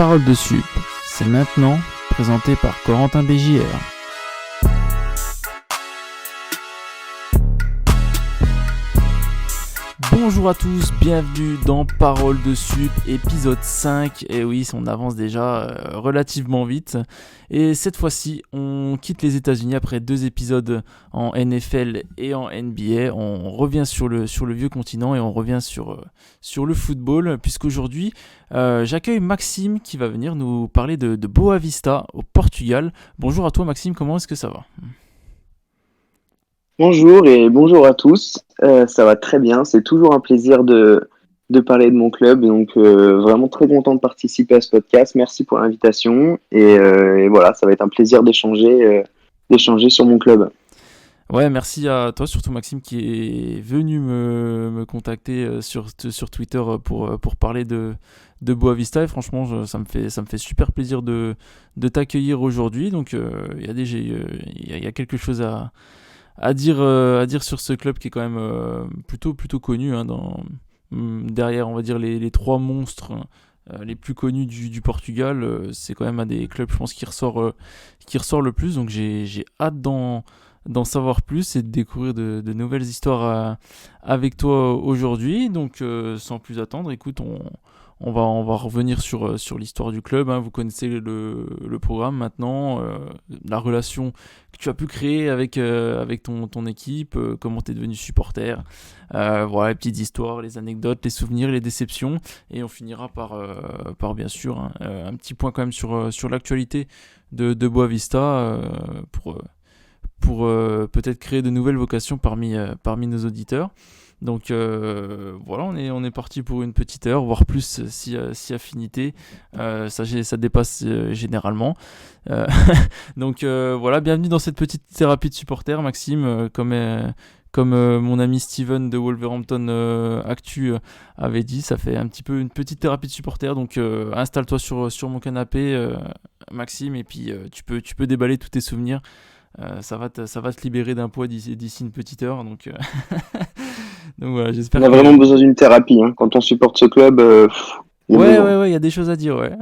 Parole de Sup, c'est maintenant, présenté par Corentin BJR. Bonjour à tous, bienvenue dans Parole de Sup, épisode 5. Et oui, on avance déjà relativement vite. Et cette fois-ci, on quitte les États-Unis après 2 épisodes en NFL et en NBA. On revient sur le vieux continent et on revient sur le football, puisqu'aujourd'hui, j'accueille Maxime qui va venir nous parler de Boa Vista au Portugal. Bonjour à toi Maxime, comment est-ce que ça va ? Bonjour et bonjour à tous, ça va très bien, c'est toujours un plaisir de parler de mon club, donc vraiment très content de participer à ce podcast, merci pour l'invitation et voilà, ça va être un plaisir d'échanger sur mon club. Ouais, merci à toi, surtout Maxime qui est venu me contacter sur Twitter pour parler de Boa Vista et franchement ça me fait super plaisir de t'accueillir aujourd'hui, donc il y a quelque chose à dire sur ce club qui est quand même plutôt connu hein, derrière on va dire les 3 monstres les plus connus du Portugal. C'est quand même un des clubs je pense qui ressort le plus, donc j'ai hâte d'en savoir plus et de découvrir de nouvelles histoires avec toi aujourd'hui. Donc sans plus attendre, écoute, on va revenir sur l'histoire du club, hein. Vous connaissez le programme maintenant, la relation que tu as pu créer avec ton équipe, comment tu es devenu supporter, voilà, les petites histoires, les anecdotes, les souvenirs, les déceptions, et on finira par bien sûr hein, un petit point quand même sur l'actualité de Boa Vista pour peut-être créer de nouvelles vocations parmi nos auditeurs. Donc voilà, on est parti pour une petite heure, voire plus si affinité, ça dépasse généralement. Donc voilà, bienvenue dans cette petite thérapie de supporter, Maxime, comme mon ami Steven de Wolverhampton Actu avait dit, ça fait un petit peu une petite thérapie de supporter. Donc installe-toi sur mon canapé, Maxime, et puis tu peux déballer tous tes souvenirs. Ça va te libérer d'un poids d'ici une petite heure, donc voilà, j'espère On a vraiment besoin d'une thérapie, hein. Quand on supporte ce club, ouais, il y a des choses à dire, ouais.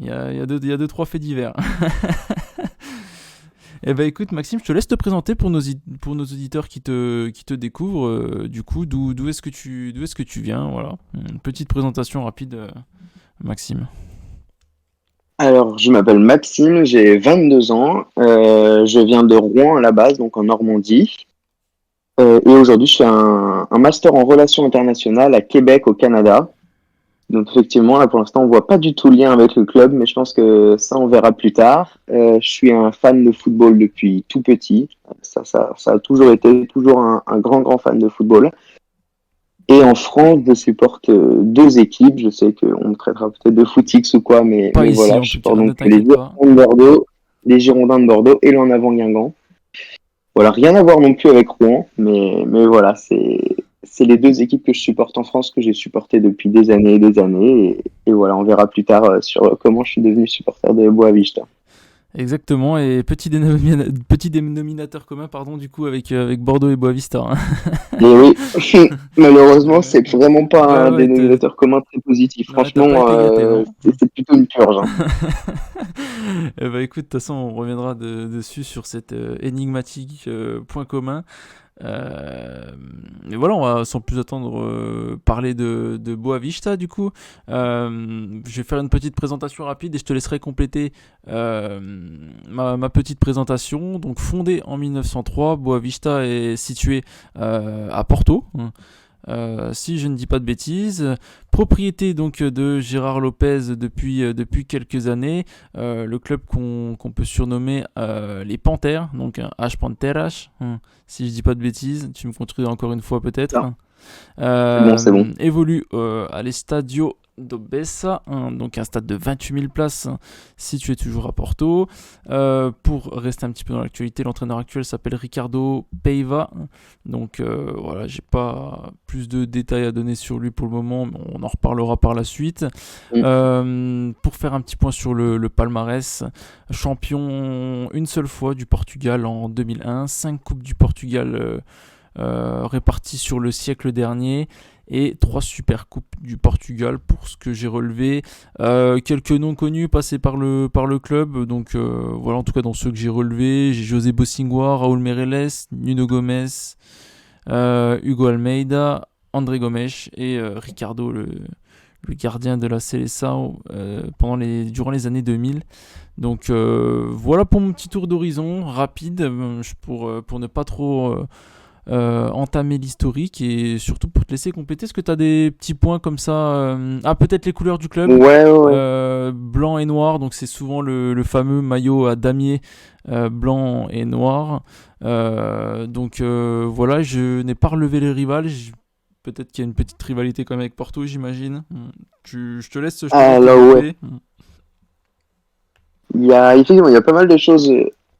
Il y a 2-3 faits divers. Eh ben écoute Maxime, je te laisse te présenter pour nos auditeurs qui te découvrent. Du coup, d'où est-ce que tu viens, voilà. Une petite présentation rapide, Maxime. Alors, je m'appelle Maxime, j'ai 22 ans, je viens de Rouen à la base, donc en Normandie. Et aujourd'hui, je fais un master en relations internationales à Québec, au Canada. Donc effectivement, là pour l'instant, on voit pas du tout le lien avec le club, mais je pense que ça, on verra plus tard. Je suis un fan de football depuis tout petit. Ça a toujours été un grand fan de football. Et en France, je supporte 2 équipes. Je sais qu'on me traitera peut-être de footix ou quoi, mais Pas ici, voilà, en je tout cas, supporte ne donc t'inquiète pas. les Girondins de Bordeaux et l'En Avant Guingamp. Voilà, rien à voir non plus avec Rouen, mais voilà, c'est les 2 équipes que je supporte en France, que j'ai supportées depuis des années et des années, et voilà, on verra plus tard sur comment je suis devenu supporter de Boa Vista. Exactement, et petit dénominateur commun, pardon, du coup, avec Bordeaux et Boa Vista. Hein. Mais oui, malheureusement, c'est vraiment pas un Ouais, dénominateur commun très positif. ouais, t'as pas Franchement, été gâté, non. c'est plutôt une purge, hein. Eh ben, écoute, de toute façon, on reviendra dessus sur cet énigmatique point commun. Et voilà, on va sans plus attendre parler de Boa Vista du coup. Je vais faire une petite présentation rapide et je te laisserai compléter ma petite présentation. Donc fondée en 1903, Boa Vista est située à Porto. Si je ne dis pas de bêtises, propriété donc de Gérard Lopez depuis quelques années, le club qu'on peut surnommer les Panthères, donc H Panteras, si je dis pas de bêtises, tu me contredis encore une fois peut-être. C'est bon. Évolue à l'Estadio do Bessa, donc un stade de 28 000 places situé toujours à Porto. Pour rester un petit peu dans l'actualité, l'entraîneur actuel s'appelle Ricardo Paiva. Donc voilà, j'ai pas plus de détails à donner sur lui pour le moment, mais on en reparlera par la suite. Pour faire un petit point sur le palmarès, champion une seule fois du Portugal en 2001, 5 coupes du Portugal réparties sur le siècle dernier, et 3 super coupes du Portugal pour ce que j'ai relevé. Quelques noms connus passés par le club, donc voilà, en tout cas dans ceux que j'ai relevés, j'ai José Bossingua, Raúl Meireles, Nuno Gomes, Hugo Almeida, André Gomes et Ricardo, le gardien de la Seleção durant les années 2000. Donc voilà pour mon petit tour d'horizon rapide pour ne pas trop entamer l'historique et surtout pour te laisser compléter. Est-ce que tu as des petits points comme ça peut-être les couleurs du club. Ouais, ouais, ouais. Blanc et noir, donc c'est souvent le fameux maillot à damier blanc et noir. Donc voilà, je n'ai pas relevé les rivales. Peut-être qu'il y a une petite rivalité quand même avec Porto, j'imagine. Je te laisse Alors ouais, développer. effectivement, il y a pas mal de choses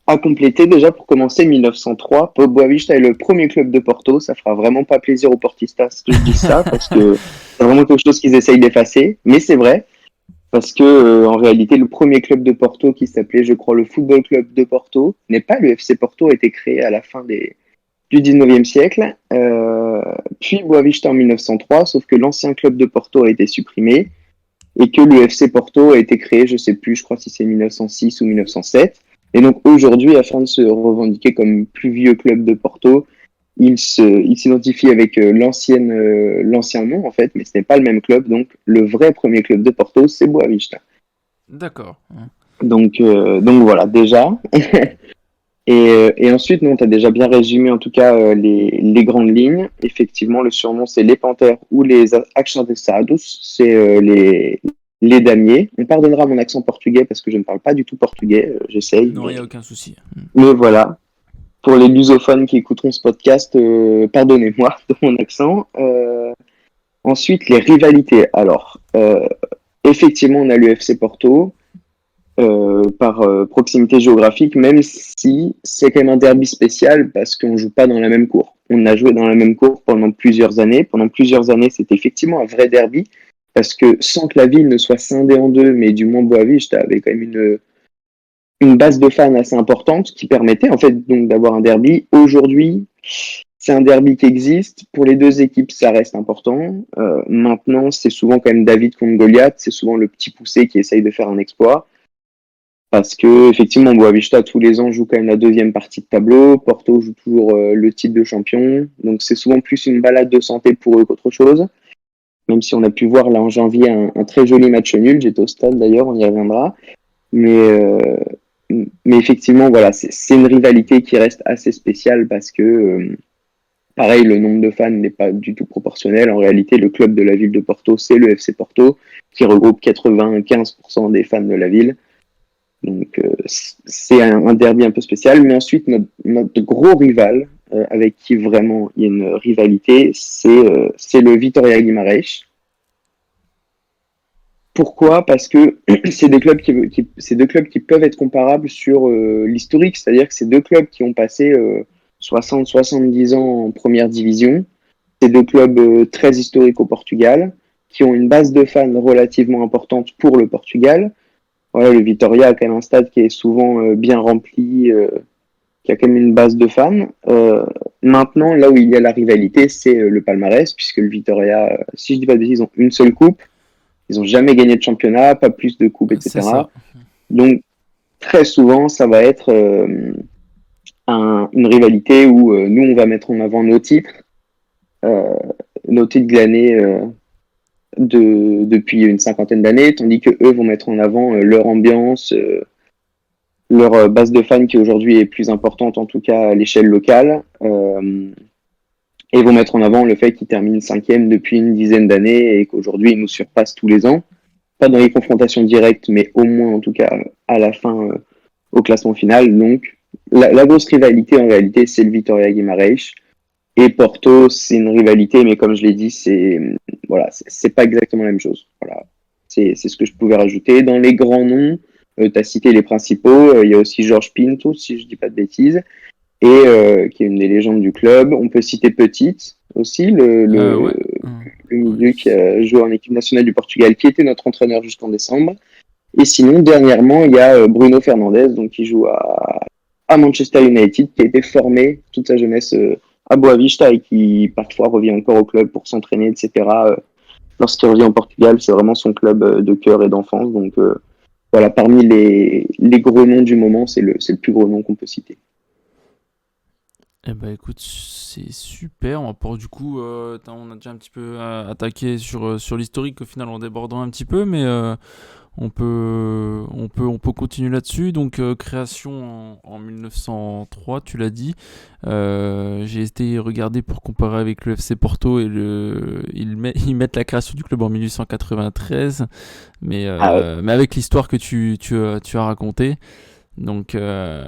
à compléter. Déjà, pour commencer, 1903, Pau Boavista est le premier club de Porto. Ça fera vraiment pas plaisir aux Portistas que je dise ça, parce que c'est vraiment quelque chose qu'ils essayent d'effacer. Mais c'est vrai, parce que en réalité, le premier club de Porto, qui s'appelait, je crois, le Football Club de Porto, n'est pas le FC Porto, a été créé à la fin du 19e siècle. Puis Boavista en 1903, sauf que l'ancien club de Porto a été supprimé et que le FC Porto a été créé, je sais plus, je crois si c'est 1906 ou 1907. Et donc aujourd'hui, afin de se revendiquer comme plus vieux club de Porto, il s'identifie avec l'ancien nom en fait, mais ce n'est pas le même club. Donc le vrai premier club de Porto, c'est Boavista. D'accord. Donc voilà déjà. Et ensuite, non, tu as déjà bien résumé en tout cas les grandes lignes. Effectivement, le surnom c'est les Panthères ou les Achardessados, c'est les damiers. On pardonnera mon accent portugais parce que je ne parle pas du tout portugais, j'essaye, Non, il n'y mais, a aucun souci. mais voilà. Pour les lusophones qui écouteront ce podcast, pardonnez-moi de mon accent. Ensuite, les rivalités. Alors, effectivement, on a l'UFC Porto par proximité géographique, même si c'est quand même un derby spécial parce qu'on joue pas dans la même cour. On a joué dans la même cour pendant plusieurs années. Pendant plusieurs années, c'était effectivement un vrai derby parce que sans que la ville ne soit scindée en deux, mais du moins Boavista avait quand même une base de fans assez importante qui permettait en fait donc d'avoir un derby. Aujourd'hui, c'est un derby qui existe. Pour les deux équipes, ça reste important. Maintenant, c'est souvent quand même David contre Goliath. C'est souvent le petit poussé qui essaye de faire un exploit. Parce que effectivement, Boavista tous les ans joue quand même la deuxième partie de tableau. Porto joue toujours le titre de champion. Donc c'est souvent plus une balade de santé pour eux qu'autre chose. Même si on a pu voir là en janvier un très joli match nul. J'étais au stade d'ailleurs, on y reviendra. Mais, euh, mais effectivement, voilà, c'est une rivalité qui reste assez spéciale parce que, pareil, le nombre de fans n'est pas du tout proportionnel. En réalité, le club de la ville de Porto, c'est le FC Porto, qui regroupe 95% des fans de la ville. Donc c'est un derby un peu spécial. Mais ensuite, notre gros rival, avec qui vraiment il y a une rivalité, c'est le Vitória Guimarães. Pourquoi? Parce que c'est c'est deux clubs qui peuvent être comparables sur l'historique, c'est-à-dire que c'est deux clubs qui ont passé 60-70 ans en première division. C'est deux clubs très historiques au Portugal, qui ont une base de fans relativement importante pour le Portugal. Voilà, le Vitória a quand même un stade qui est souvent bien rempli, qui a quand même une base de fans. Maintenant, là où il y a la rivalité, c'est le palmarès, puisque le Vitória, si je dis pas de bêtises, ils ont une seule coupe. Ils n'ont jamais gagné de championnat, pas plus de coupes, C'est ça. etc. Donc, très souvent, ça va être une rivalité où nous, on va mettre en avant euh, nos titres de l'année depuis une cinquantaine d'années, tandis que eux vont mettre en avant leur ambiance, leur base de fans qui aujourd'hui est plus importante, en tout cas à l'échelle locale, et vont mettre en avant le fait qu'ils terminent cinquième depuis une dizaine d'années et qu'aujourd'hui ils nous surpassent tous les ans. Pas dans les confrontations directes, mais au moins en tout cas à la fin au classement final. Donc la grosse rivalité en réalité, c'est le Vitória Guimarães. Et Porto, c'est une rivalité, mais comme je l'ai dit, c'est pas exactement la même chose. Voilà, c'est ce que je pouvais rajouter. Dans les grands noms, tu as cité les principaux. Il y a aussi Georges Pinto, si je dis pas de bêtises, et qui est une des légendes du club. On peut citer Petite aussi, Ouais. le milieu qui Oui. a joué en équipe nationale du Portugal, qui était notre entraîneur jusqu'en décembre. Et sinon, dernièrement, il y a Bruno Fernandes, donc qui joue à Manchester United, qui a été formé toute sa jeunesse à Boavista et qui parfois revient encore au club pour s'entraîner, etc. Lorsqu'il revient au Portugal, c'est vraiment son club de cœur et d'enfance. Donc voilà, parmi les gros noms du moment, c'est le plus gros nom qu'on peut citer. Eh ben écoute, c'est super. On va pouvoir du coup, on a déjà un petit peu attaqué sur l'historique au final en débordant un petit peu, mais on peut continuer là-dessus. Donc création en 1903, tu l'as dit. J'ai été regarder pour comparer avec le FC Porto et ils mettent la création du club en 1893, Ah ouais. mais avec l'histoire que tu as racontée. Donc, euh,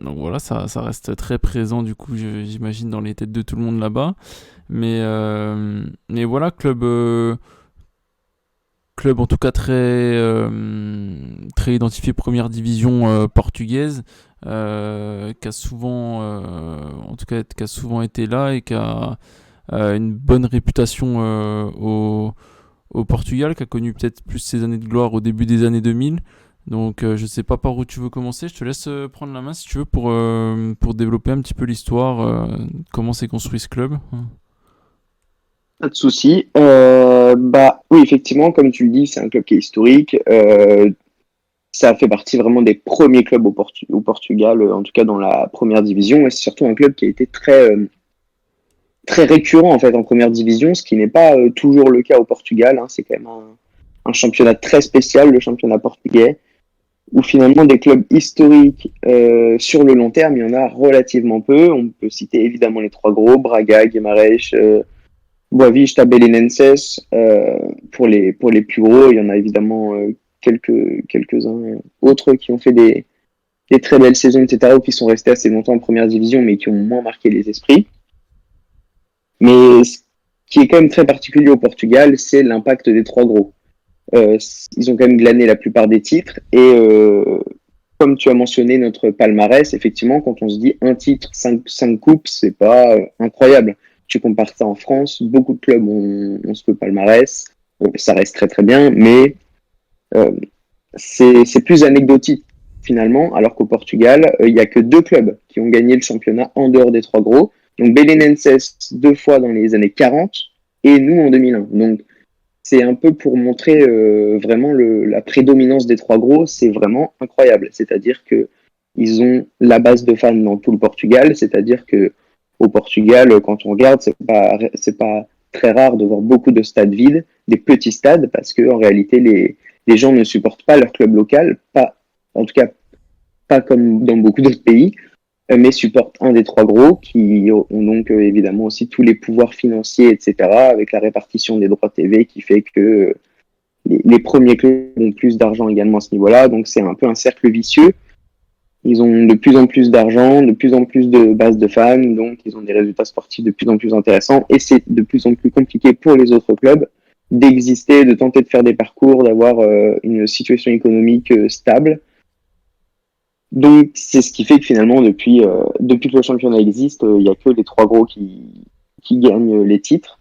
donc voilà, ça reste très présent du coup, j'imagine, dans les têtes de tout le monde là-bas. Mais voilà, club en tout cas très identifié première division portugaise, qui a souvent, en tout cas, qui a souvent été là et qui a une bonne réputation au Portugal, qui a connu peut-être plus ses années de gloire au début des années 2000. Donc je sais pas par où tu veux commencer, je te laisse prendre la main si tu veux pour développer un petit peu l'histoire, comment s'est construit ce club. Pas de souci. Bah oui, effectivement, comme tu le dis, c'est un club qui est historique. Ça fait partie vraiment des premiers clubs au Portugal, en tout cas dans la première division. Et c'est surtout un club qui a été très récurrent en fait en première division, ce qui n'est pas toujours le cas au Portugal. Hein. C'est quand même un championnat très spécial, le championnat portugais, où finalement des clubs historiques sur le long terme, il y en a relativement peu. On peut citer évidemment les trois gros, Braga, Guimarães, Boavista, Belenenses. Pour les plus gros, il y en a évidemment quelques-uns autres qui ont fait des très belles saisons, etc., ou qui sont restés assez longtemps en première division, mais qui ont moins marqué les esprits. Mais ce qui est quand même très particulier au Portugal, c'est l'impact des trois gros. Euh, Ils ont quand même glané la plupart des titres. Et comme tu as mentionné notre palmarès, effectivement, quand on se dit un titre, cinq coupes, c'est pas incroyable. Tu compares ça en France, beaucoup de clubs ont ce palmarès. Ça reste très très bien, mais euh, c'est plus anecdotique finalement, alors qu'au Portugal, il n'y a que deux clubs qui ont gagné le championnat en dehors des trois gros. Donc Belenenses deux fois dans les années 40 et nous en 2001. Donc c'est un peu pour montrer vraiment la prédominance des trois gros, c'est vraiment incroyable. C'est-à-dire que ils ont la base de fans dans tout le Portugal, c'est-à-dire que au Portugal, quand on regarde, c'est pas très rare de voir beaucoup de stades vides, des petits stades, parce que en réalité les gens ne supportent pas leur club local, pas en tout cas pas comme dans beaucoup d'autres pays, mais supportent un des trois gros qui ont donc évidemment aussi tous les pouvoirs financiers, etc., avec la répartition des droits TV qui fait que les premiers clubs ont plus d'argent également à ce niveau-là. Donc c'est un peu un cercle vicieux. Ils ont de plus en plus d'argent, de plus en plus de bases de fans, donc ils ont des résultats sportifs de plus en plus intéressants et c'est de plus en plus compliqué pour les autres clubs d'exister, de tenter de faire des parcours, d'avoir une situation économique stable. Donc c'est ce qui fait que finalement depuis que le championnat existe, il n'y a que les trois gros qui gagnent les titres.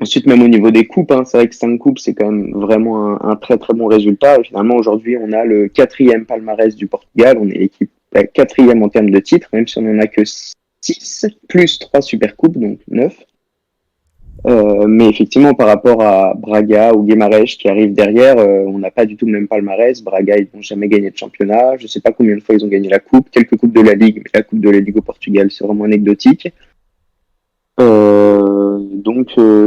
Ensuite, même au niveau des coupes, hein, c'est vrai que 5 coupes, c'est quand même vraiment un très très bon résultat. Et finalement, aujourd'hui, on a le quatrième palmarès du Portugal. On est l'équipe la quatrième en termes de titres, même si on n'en a que 6, plus 3 super coupes, donc 9. Mais effectivement, par rapport à Braga ou Guimarães qui arrivent derrière, on n'a pas du tout le même palmarès. Braga, ils n'ont jamais gagné de championnat. Je ne sais pas combien de fois ils ont gagné la coupe. Quelques coupes de la Ligue, mais la coupe de la Ligue au Portugal, c'est vraiment anecdotique.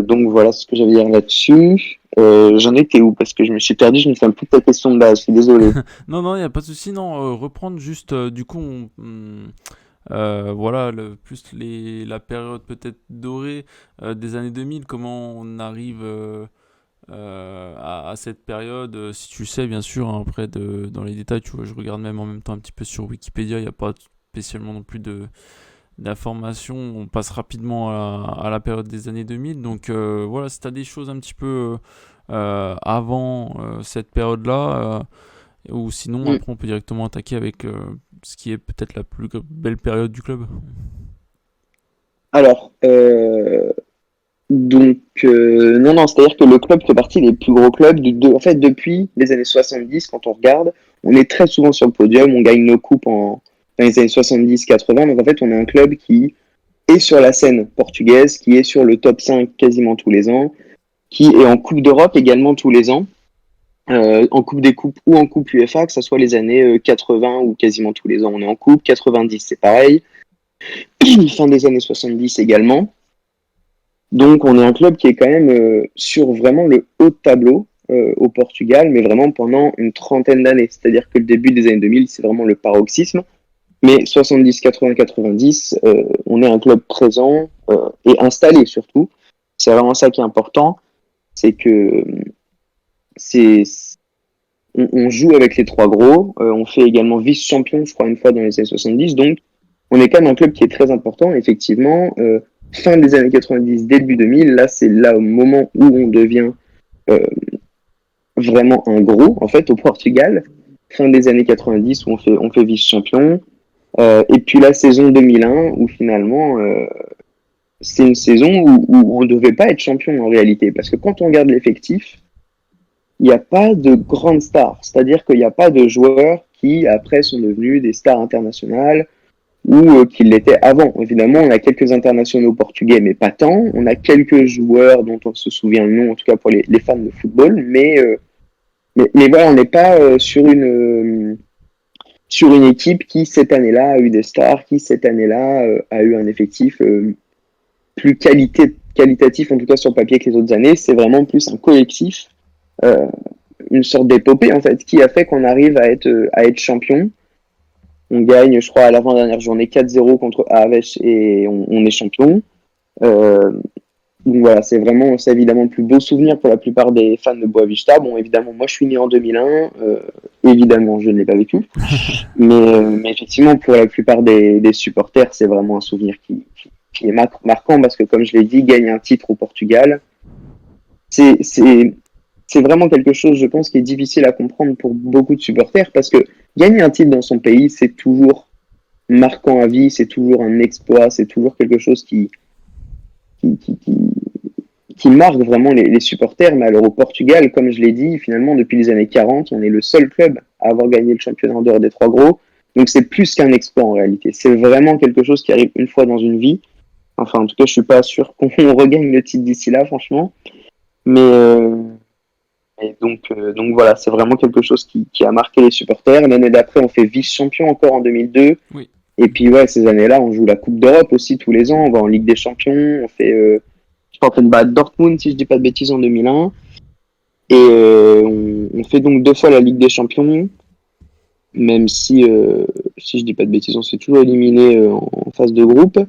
Donc voilà ce que j'avais à dire là-dessus. J'en étais où? Parce que je me suis perdu, je me souviens plus de ta question de base, je suis désolé. Non, non, il n'y a pas de souci. Non, reprendre juste, du coup, voilà, plus la période peut-être dorée des années 2000, comment on arrive à cette période, si tu sais, bien sûr, hein, après, dans les détails, tu vois, je regarde même en même temps un petit peu sur Wikipédia, il n'y a pas spécialement non plus d'informations, on passe rapidement à la période des années 2000, donc voilà, si tu as des choses un petit peu avant cette période-là, ou sinon, Mm. après, on peut directement attaquer avec ce qui est peut-être la plus belle période du club. Alors, non, non, c'est-à-dire que le club fait partie des plus gros clubs. En fait, depuis les années 70, quand on regarde, on est très souvent sur le podium, on gagne nos coupes dans les années 70-80. Donc en fait, on est un club qui est sur la scène portugaise, qui est sur le top 5 quasiment tous les ans, qui est en Coupe d'Europe également tous les ans, en Coupe des Coupes ou en Coupe UEFA, que ce soit les années 80 ou quasiment tous les ans. On est en Coupe, 90 c'est pareil, fin des années 70 également. Donc on est un club qui est quand même sur vraiment le haut de tableau au Portugal, mais vraiment pendant une trentaine d'années. C'est-à-dire que le début des années 2000, c'est vraiment le paroxysme. Mais 70, 80, 90, on est un club présent et installé surtout. C'est vraiment ça qui est important, c'est que c'est on joue avec les trois gros. On fait également vice-champion, je crois, une fois dans les années 70. Donc, on est quand même un club qui est très important. Effectivement, fin des années 90, début 2000, là, c'est là au moment où on devient euh, vraiment un gros, en fait, au Portugal. Fin des années 90, où on fait vice-champion. Et puis la saison 2001, où finalement, c'est une saison où on ne devait pas être champion en réalité. Parce que quand on regarde l'effectif, il n'y a pas de grandes stars. C'est-à-dire qu'il n'y a pas de joueurs qui, après, sont devenus des stars internationales ou qui l'étaient avant. Évidemment, on a quelques internationaux portugais, mais pas tant. On a quelques joueurs dont on se souvient le nom, en tout cas pour les fans de football. Mais voilà, on n'est pas sur une équipe qui, cette année-là, a eu des stars, qui, cette année-là, a eu un effectif plus qualitatif, en tout cas sur le papier, que les autres années. C'est vraiment plus un collectif, euh, une sorte d'épopée, en fait, qui a fait qu'on arrive à être champion. On gagne, je crois, à l'avant-dernière journée 4-0 contre Aves et on est champion. Euh, donc voilà, c'est évidemment le plus beau souvenir pour la plupart des fans de Boavista. Bon, évidemment, moi je suis né en 2001, évidemment je ne l'ai pas vécu, mais effectivement pour la plupart des supporters, c'est vraiment un souvenir qui est marquant parce que comme je l'ai dit, gagner un titre au Portugal, c'est c'est vraiment quelque chose, je pense, qui est difficile à comprendre pour beaucoup de supporters parce que gagner un titre dans son pays, c'est toujours marquant à vie, c'est toujours un exploit, c'est toujours quelque chose qui, qui, qui, qui marque vraiment les supporters. Mais alors au Portugal, comme je l'ai dit, finalement, depuis les années 40, on est le seul club à avoir gagné le championnat en dehors des trois gros. Donc c'est plus qu'un exploit en réalité. C'est vraiment quelque chose qui arrive une fois dans une vie. Enfin, en tout cas, je suis pas sûr qu'on regagne le titre d'ici là, franchement. Mais, donc voilà, c'est vraiment quelque chose qui a marqué les supporters. L'année d'après, on fait vice-champion encore en 2002. Oui. Et puis ouais, ces années-là, on joue la Coupe d'Europe aussi tous les ans. On va en Ligue des Champions. On fait, je crois qu'on bat Dortmund, si je dis pas de bêtises, en 2001. Et on fait donc deux fois la Ligue des Champions. Même si je dis pas de bêtises, on s'est toujours éliminé en phase de groupe.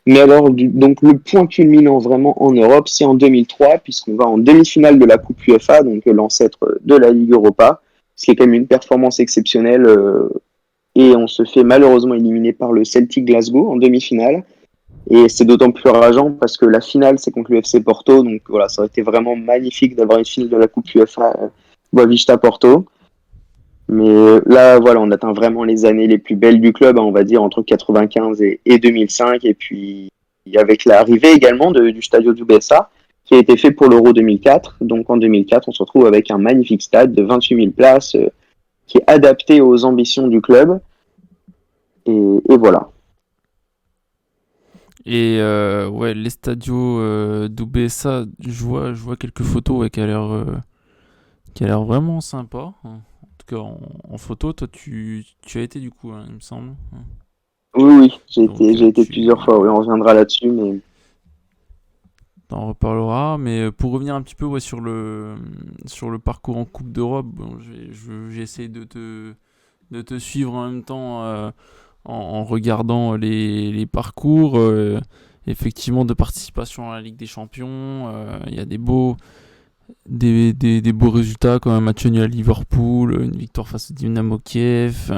Mais alors, donc le point culminant vraiment en Europe, c'est en 2003, puisqu'on va en demi-finale de la Coupe UEFA, donc l'ancêtre de la Ligue Europa, ce qui est quand même une performance exceptionnelle. Et on se fait malheureusement éliminer par le Celtic Glasgow en demi-finale. Et c'est d'autant plus rageant parce que la finale, c'est contre l'UFC Porto. Donc voilà, ça aurait été vraiment magnifique d'avoir une finale de la Coupe UEFA Boavista Porto. Mais là, voilà, on atteint vraiment les années les plus belles du club, hein, on va dire, entre 95 et 2005. Et puis, avec l'arrivée également du Stadio du BSA, qui a été fait pour l'Euro 2004. Donc, en 2004, on se retrouve avec un magnifique stade de 28 000 places, qui est adapté aux ambitions du club. Et voilà. Et ouais, l'Estadio d'UBSA, je vois quelques photos ouais, qui a l'air vraiment sympa. En tout cas, en photo, toi, tu as été du coup, hein, il me semble. Oui, oui, Donc, j'ai été plusieurs fois, oui, on reviendra là-dessus, mais t'en reparleras. Mais pour revenir un petit peu ouais, sur le parcours en Coupe d'Europe, bon, j'essaie de te suivre en même temps en regardant les parcours. Effectivement, de participation à la Ligue des Champions, il y a des beaux résultats comme un match nul à Liverpool, une victoire face au Dynamo Kiev.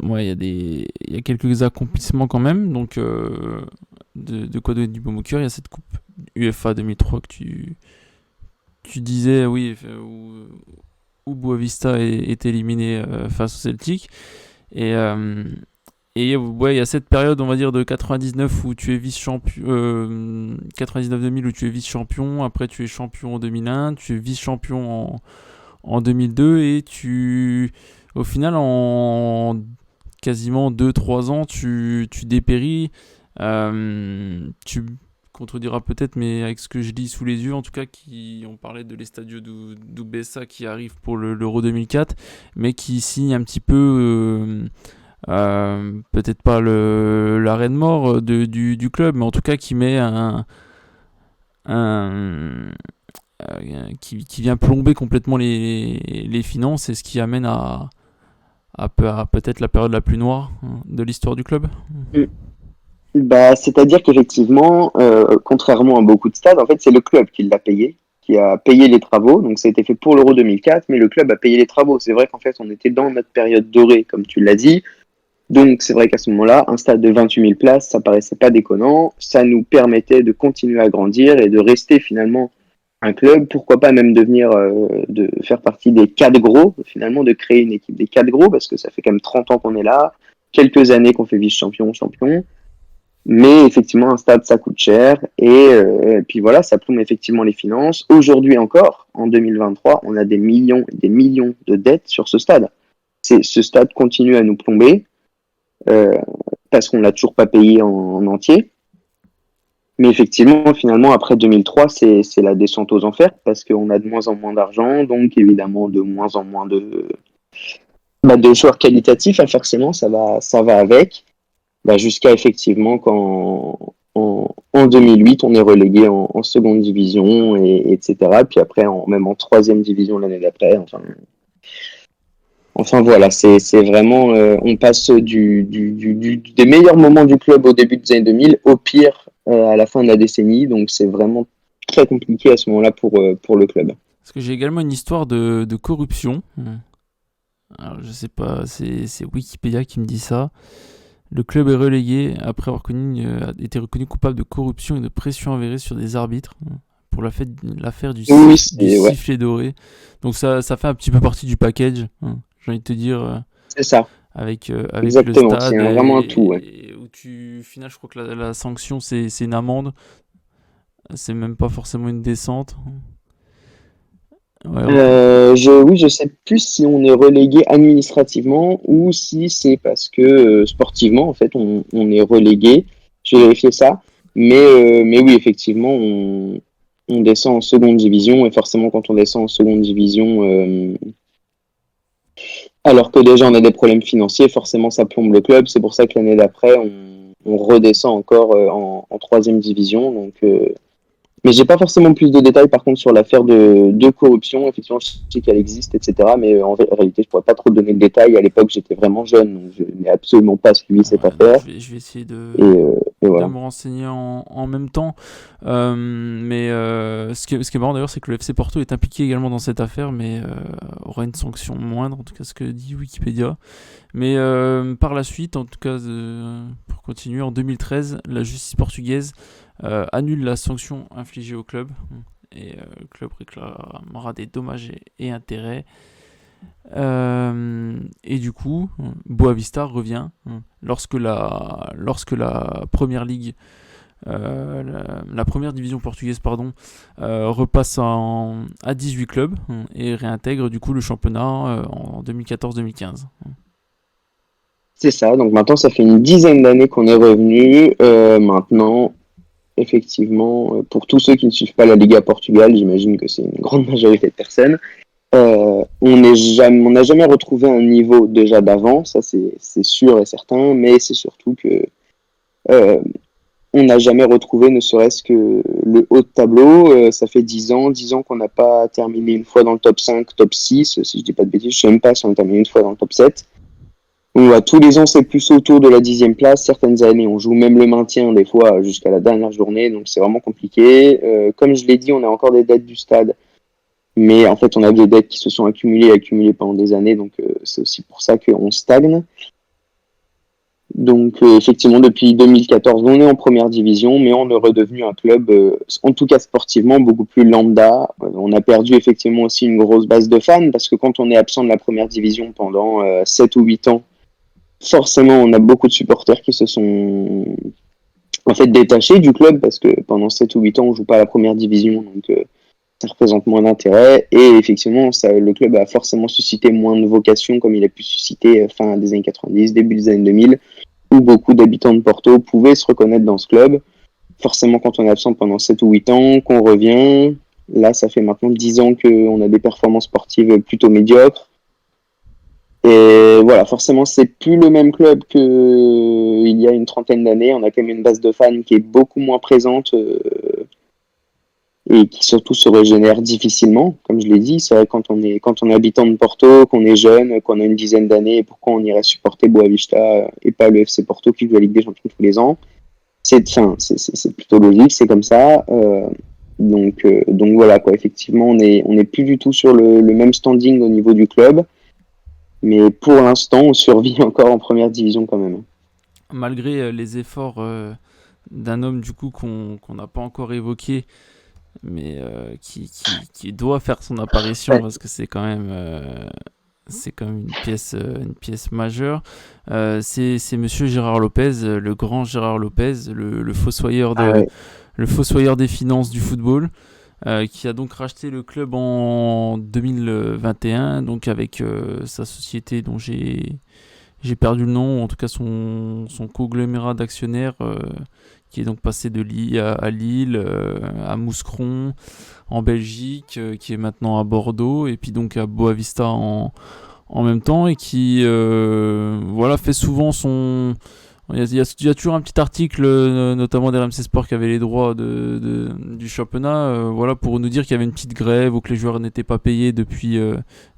Ouais, il y a quelques accomplissements quand même. Donc, de quoi donner du baume au cœur. Il y a cette coupe UEFA 2003 que tu disais, oui, où Boavista est éliminé face au Celtic. Et, euh, et ouais, il y a cette période, on va dire, de 99 où tu es vice-champion, 99-2000 où tu es vice-champion, après tu es champion en 2001, tu es vice-champion en 2002 et au final, en quasiment 2-3 ans, tu dépéris. Tu contrediras peut-être, mais avec ce que je lis sous les yeux, en tout cas, on parlait de l'Estadio do Bessa qui arrive pour l'Euro 2004, mais qui signe un petit peu, peut-être pas l'arrêt de mort du club, mais en tout cas qui met un qui vient plomber complètement les finances, et ce qui amène à peut-être la période la plus noire de l'histoire du club. Bah, c'est-à-dire qu'effectivement, contrairement à beaucoup de stades, en fait, c'est le club qui l'a payé, qui a payé les travaux. Donc, ça a été fait pour l'Euro 2004, mais le club a payé les travaux. C'est vrai qu'en fait, on était dans notre période dorée, comme tu l'as dit. Donc, c'est vrai qu'à ce moment-là, un stade de 28 000 places, ça paraissait pas déconnant. Ça nous permettait de continuer à grandir et de rester finalement un club. Pourquoi pas même devenir, de faire partie des quatre gros, finalement, de créer une équipe des quatre gros, parce que ça fait quand même 30 ans qu'on est là, quelques années qu'on fait vice-champion, champion. Mais effectivement, un stade, ça coûte cher. Et puis voilà, ça plombe effectivement les finances. Aujourd'hui encore, en 2023, on a des millions et des millions de dettes sur ce stade. Ce stade continue à nous plomber euh, parce qu'on l'a toujours pas payé en entier. Mais effectivement, finalement, après 2003, c'est la descente aux enfers parce qu'on a de moins en moins d'argent, donc évidemment de moins en moins de joueurs qualitatifs. Hein, forcément, ça va avec. Bah, jusqu'à effectivement en 2008, on est relégué en seconde division, etc. Puis après, même en troisième division l'année d'après. Enfin voilà, c'est vraiment, on passe des meilleurs moments du club au début des années 2000 au pire à la fin de la décennie. Donc c'est vraiment très compliqué à ce moment-là pour le club. Parce que j'ai également une histoire de corruption. Alors, je sais pas, c'est Wikipédia qui me dit ça. Le club est relégué après avoir été reconnu coupable de corruption et de pression avérée sur des arbitres pour l'affaire du Oui, sifflet doré. Donc ça fait un petit peu partie du package, j'ai envie de te dire, c'est ça, avec le exactement. C'est stade, vraiment un tout. Ouais. et où au final, je crois que la sanction, c'est une amende. C'est même pas forcément une descente. Ouais, Oui, je sais plus si on est relégué administrativement ou si c'est parce que sportivement, en fait, on est relégué. Je vais vérifier ça. Mais oui, effectivement, on descend en seconde division et forcément, quand on descend en seconde division, alors que déjà on a des problèmes financiers, forcément, ça plombe le club. C'est pour ça que l'année d'après, on redescend encore en troisième division. Mais j'ai pas forcément plus de détails par contre sur l'affaire de corruption. Effectivement, je sais qu'elle existe, etc. Mais réalité, je pourrais pas trop donner de détails. À l'époque, j'étais vraiment jeune, donc je n'ai absolument pas suivi cette ouais, donc affaire. je vais essayer Et de voilà. me renseigner en même temps. Mais ce qui est marrant d'ailleurs, c'est que le FC Porto est impliqué également dans cette affaire, mais aura une sanction moindre, en tout cas ce que dit Wikipédia. Mais par la suite, en tout cas, pour continuer, en 2013, la justice portugaise annule la sanction infligée au club, et le club réclamera des dommages et intérêts. Et du coup, Boavista revient lorsque la première ligue, la première division portugaise, pardon, repasse à 18 clubs, et réintègre du coup le championnat en 2014-2015. C'est ça. Donc maintenant, ça fait une dizaine d'années qu'on est revenu. Maintenant, effectivement, pour tous ceux qui ne suivent pas la Liga Portugal, j'imagine que c'est une grande majorité de personnes. On n'a jamais retrouvé un niveau déjà d'avant, ça c'est sûr et certain, mais c'est surtout que euh, on n'a jamais retrouvé ne serait-ce que le haut de tableau. Ça fait 10 ans qu'on n'a pas terminé une fois dans le top 5, top 6, si je dis pas de bêtises, je sais même pas si on a terminé une fois dans le top 7. Tous les ans c'est plus autour de la 10e place, certaines années on joue même le maintien des fois jusqu'à la dernière journée, donc c'est vraiment compliqué. Comme je l'ai dit, on a encore des dettes du stade. Mais en fait, on a des dettes qui se sont accumulées pendant des années, donc c'est aussi pour ça qu'on stagne. Donc effectivement, depuis 2014, on est en première division, mais on est redevenu un club, en tout cas sportivement, beaucoup plus lambda. On a perdu effectivement aussi une grosse base de fans, parce que quand on est absent de la première division pendant 7 ou 8 ans, forcément, on a beaucoup de supporters qui se sont en fait détachés du club, parce que pendant 7 ou 8 ans, on joue pas à la première division, donc ça représente moins d'intérêt et effectivement, le club a forcément suscité moins de vocations comme il a pu susciter fin des années 90, début des années 2000, où beaucoup d'habitants de Porto pouvaient se reconnaître dans ce club. Forcément, quand on est absent pendant 7 ou 8 ans, qu'on revient, là, ça fait maintenant 10 ans qu'on a des performances sportives plutôt médiocres. Et voilà, forcément, c'est plus le même club qu'il y a une trentaine d'années. On a quand même une base de fans qui est beaucoup moins présente et qui surtout se régénère difficilement. Comme je l'ai dit, c'est vrai quand on est habitant de Porto, qu'on est jeune, qu'on a une dizaine d'années, pourquoi on irait supporter Boavista et pas le FC Porto qui joue la Ligue des Champions tous les ans. C'est plutôt logique, c'est comme ça. Donc voilà quoi. Effectivement, on est plus du tout sur le même standing au niveau du club. Mais pour l'instant, on survit encore en première division quand même. Malgré les efforts d'un homme du coup qu'on n'a pas encore évoqué, mais qui doit faire son apparition Ouais. parce que c'est quand même une pièce majeure. C'est Monsieur Gérard Lopez, le grand Gérard Lopez, le fossoyeur Ouais. le fossoyeur des finances du football. Qui a donc racheté le club en 2021, donc avec sa société dont j'ai perdu le nom, en tout cas son conglomérat d'actionnaires, qui est donc passé de Lille à Lille, à Mouscron, en Belgique, qui est maintenant à Bordeaux, et puis donc à Boavista en même temps, et qui voilà, fait souvent son... Il y a toujours un petit article, notamment d'RMC Sport, qui avait les droits du championnat, voilà, pour nous dire qu'il y avait une petite grève ou que les joueurs n'étaient pas payés depuis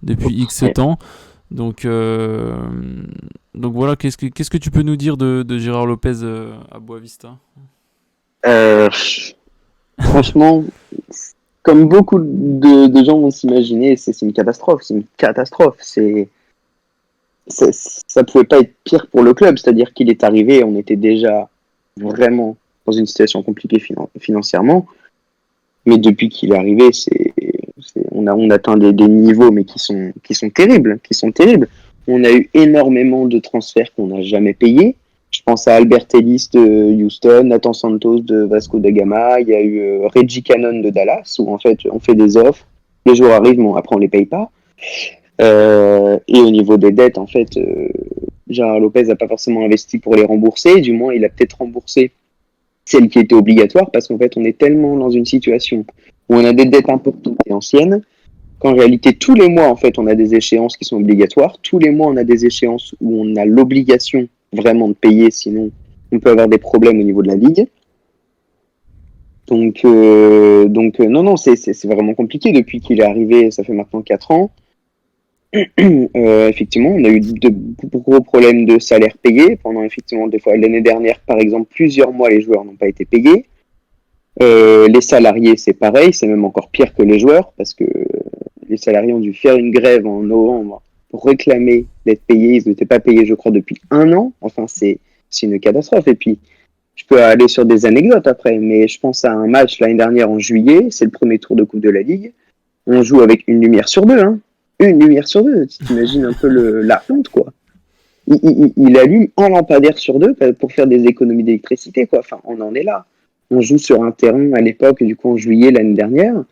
X Ouais. temps. Donc, voilà, qu'est-ce que tu peux nous dire de Gérard Lopez à Boavista? Euh, Franchement, comme beaucoup de gens vont s'imaginer, c'est une catastrophe. C'est une catastrophe. Ça pouvait pas être pire pour le club. C'est-à-dire qu'il est arrivé, on était déjà vraiment dans une situation compliquée financièrement. Mais depuis qu'il est arrivé, on atteint des niveaux mais qui sont terribles, qui sont terribles. On a eu énormément de transferts qu'on n'a jamais payés. Je pense à Albert Ellis de Houston, Nathan Santos de Vasco da Gama, il y a eu Reggie Cannon de Dallas, où en fait on fait des offres, les joueurs arrivent, mais après on les paye pas. Et au niveau des dettes, en fait, Gérard Lopez n'a pas forcément investi pour les rembourser, du moins il a peut-être remboursé celles qui étaient obligatoires, parce qu'en fait on est tellement dans une situation où on a des dettes importantes et anciennes, qu'en réalité tous les mois en fait on a des échéances qui sont obligatoires, tous les mois on a des échéances où on a l'obligation vraiment de payer, sinon on peut avoir des problèmes au niveau de la ligue. Non, non, c'est vraiment compliqué depuis qu'il est arrivé, ça fait maintenant 4 ans. Effectivement, on a eu de gros problèmes de salaire payés pendant effectivement des fois l'année dernière, par exemple, plusieurs mois les joueurs n'ont pas été payés. Les salariés, c'est pareil, c'est même encore pire que les joueurs parce que les salariés ont dû faire une grève en novembre pour réclamer d'être payés. Ils n'étaient pas payés, je crois, depuis 1 an. Enfin, c'est une catastrophe. Et puis, je peux aller sur des anecdotes après, mais je pense à un match l'année dernière en juillet, c'est le premier tour de Coupe de la Ligue. On joue avec une lumière sur deux, hein. Une lumière sur deux. Tu t'imagines un peu la honte, quoi. Il allume un lampadaire sur deux pour faire des économies d'électricité, quoi. Enfin, on en est là. On joue sur un terrain à l'époque, du coup en juillet l'année dernière,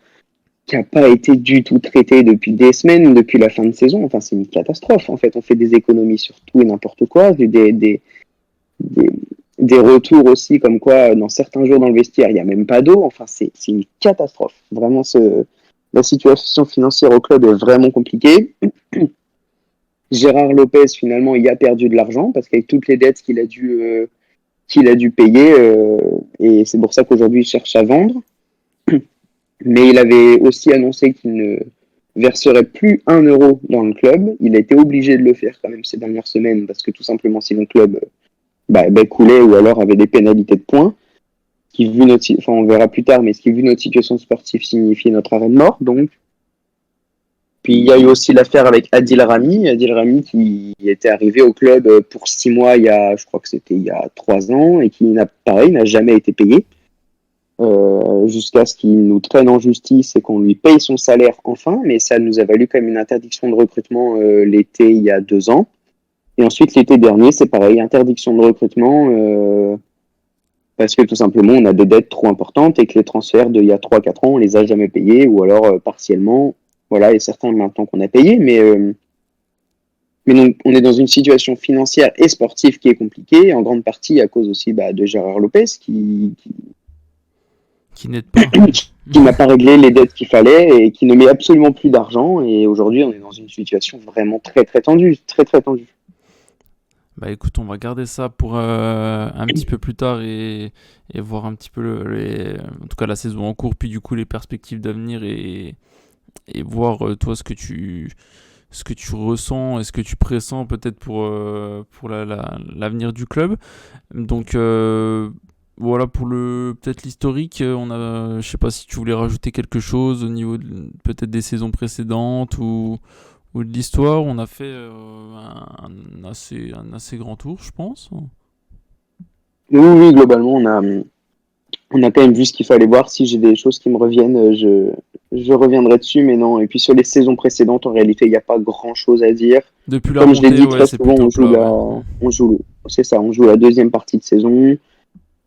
qui n'a pas été du tout traité depuis des semaines, depuis la fin de saison. Enfin, c'est une catastrophe. En fait, on fait des économies sur tout et n'importe quoi. Des, des retours aussi, comme quoi dans certains jours dans le vestiaire, il n'y a même pas d'eau. Enfin, c'est une catastrophe. Vraiment, la situation financière au club est vraiment compliquée. Gérard Lopez, finalement, il a perdu de l'argent parce qu'avec toutes les dettes qu'il a dû payer, et c'est pour ça qu'aujourd'hui, il cherche à vendre. Mais il avait aussi annoncé qu'il ne verserait plus 1 euro dans le club. Il a été obligé de le faire quand même ces dernières semaines parce que tout simplement, si le club coulait ou alors avait des pénalités de points, on verra plus tard, mais ce qui, vu notre situation sportive, signifie notre arrêt de mort. Donc, puis il y a eu aussi l'affaire avec Adil Rami qui était arrivé au club pour 6 mois, je crois que c'était il y a 3 ans, et qui n'a jamais été payé. Jusqu'à ce qu'il nous traîne en justice et qu'on lui paye son salaire enfin, mais ça nous a valu quand même une interdiction de recrutement l'été il y a 2 ans. Et ensuite l'été dernier, c'est pareil, interdiction de recrutement parce que tout simplement, on a des dettes trop importantes et que les transferts d'il y a 3-4 ans, on les a jamais payés, ou alors partiellement. Voilà, et certains maintenant qu'on a payés, mais donc, on est dans une situation financière et sportive qui est compliquée, en grande partie à cause aussi de Gérard Lopez, Qui n'aide pas. qui n'a pas réglé les dettes qu'il fallait et qui ne met absolument plus d'argent. Et aujourd'hui, on est dans une situation vraiment très très tendue, très très tendue. Bah écoute, on va garder ça pour un petit peu plus tard et voir un petit peu en tout cas la saison en cours, puis du coup les perspectives d'avenir et voir toi ce que tu ressens et ce que tu pressens peut-être pour l'avenir du club. Donc voilà pour peut-être l'historique. Je sais pas si tu voulais rajouter quelque chose au niveau peut-être des saisons précédentes ou de l'histoire. On a fait un assez grand tour, je pense. Oui, oui, globalement, on a quand même vu ce qu'il fallait voir. Si j'ai des choses qui me reviennent, je reviendrai dessus, mais non. Et puis sur les saisons précédentes, en réalité, il n'y a pas grand-chose à dire. Depuis la Comme je l'ai montée, dit ouais, très c'est souvent, plutôt plat, ouais. on joue la deuxième partie de saison.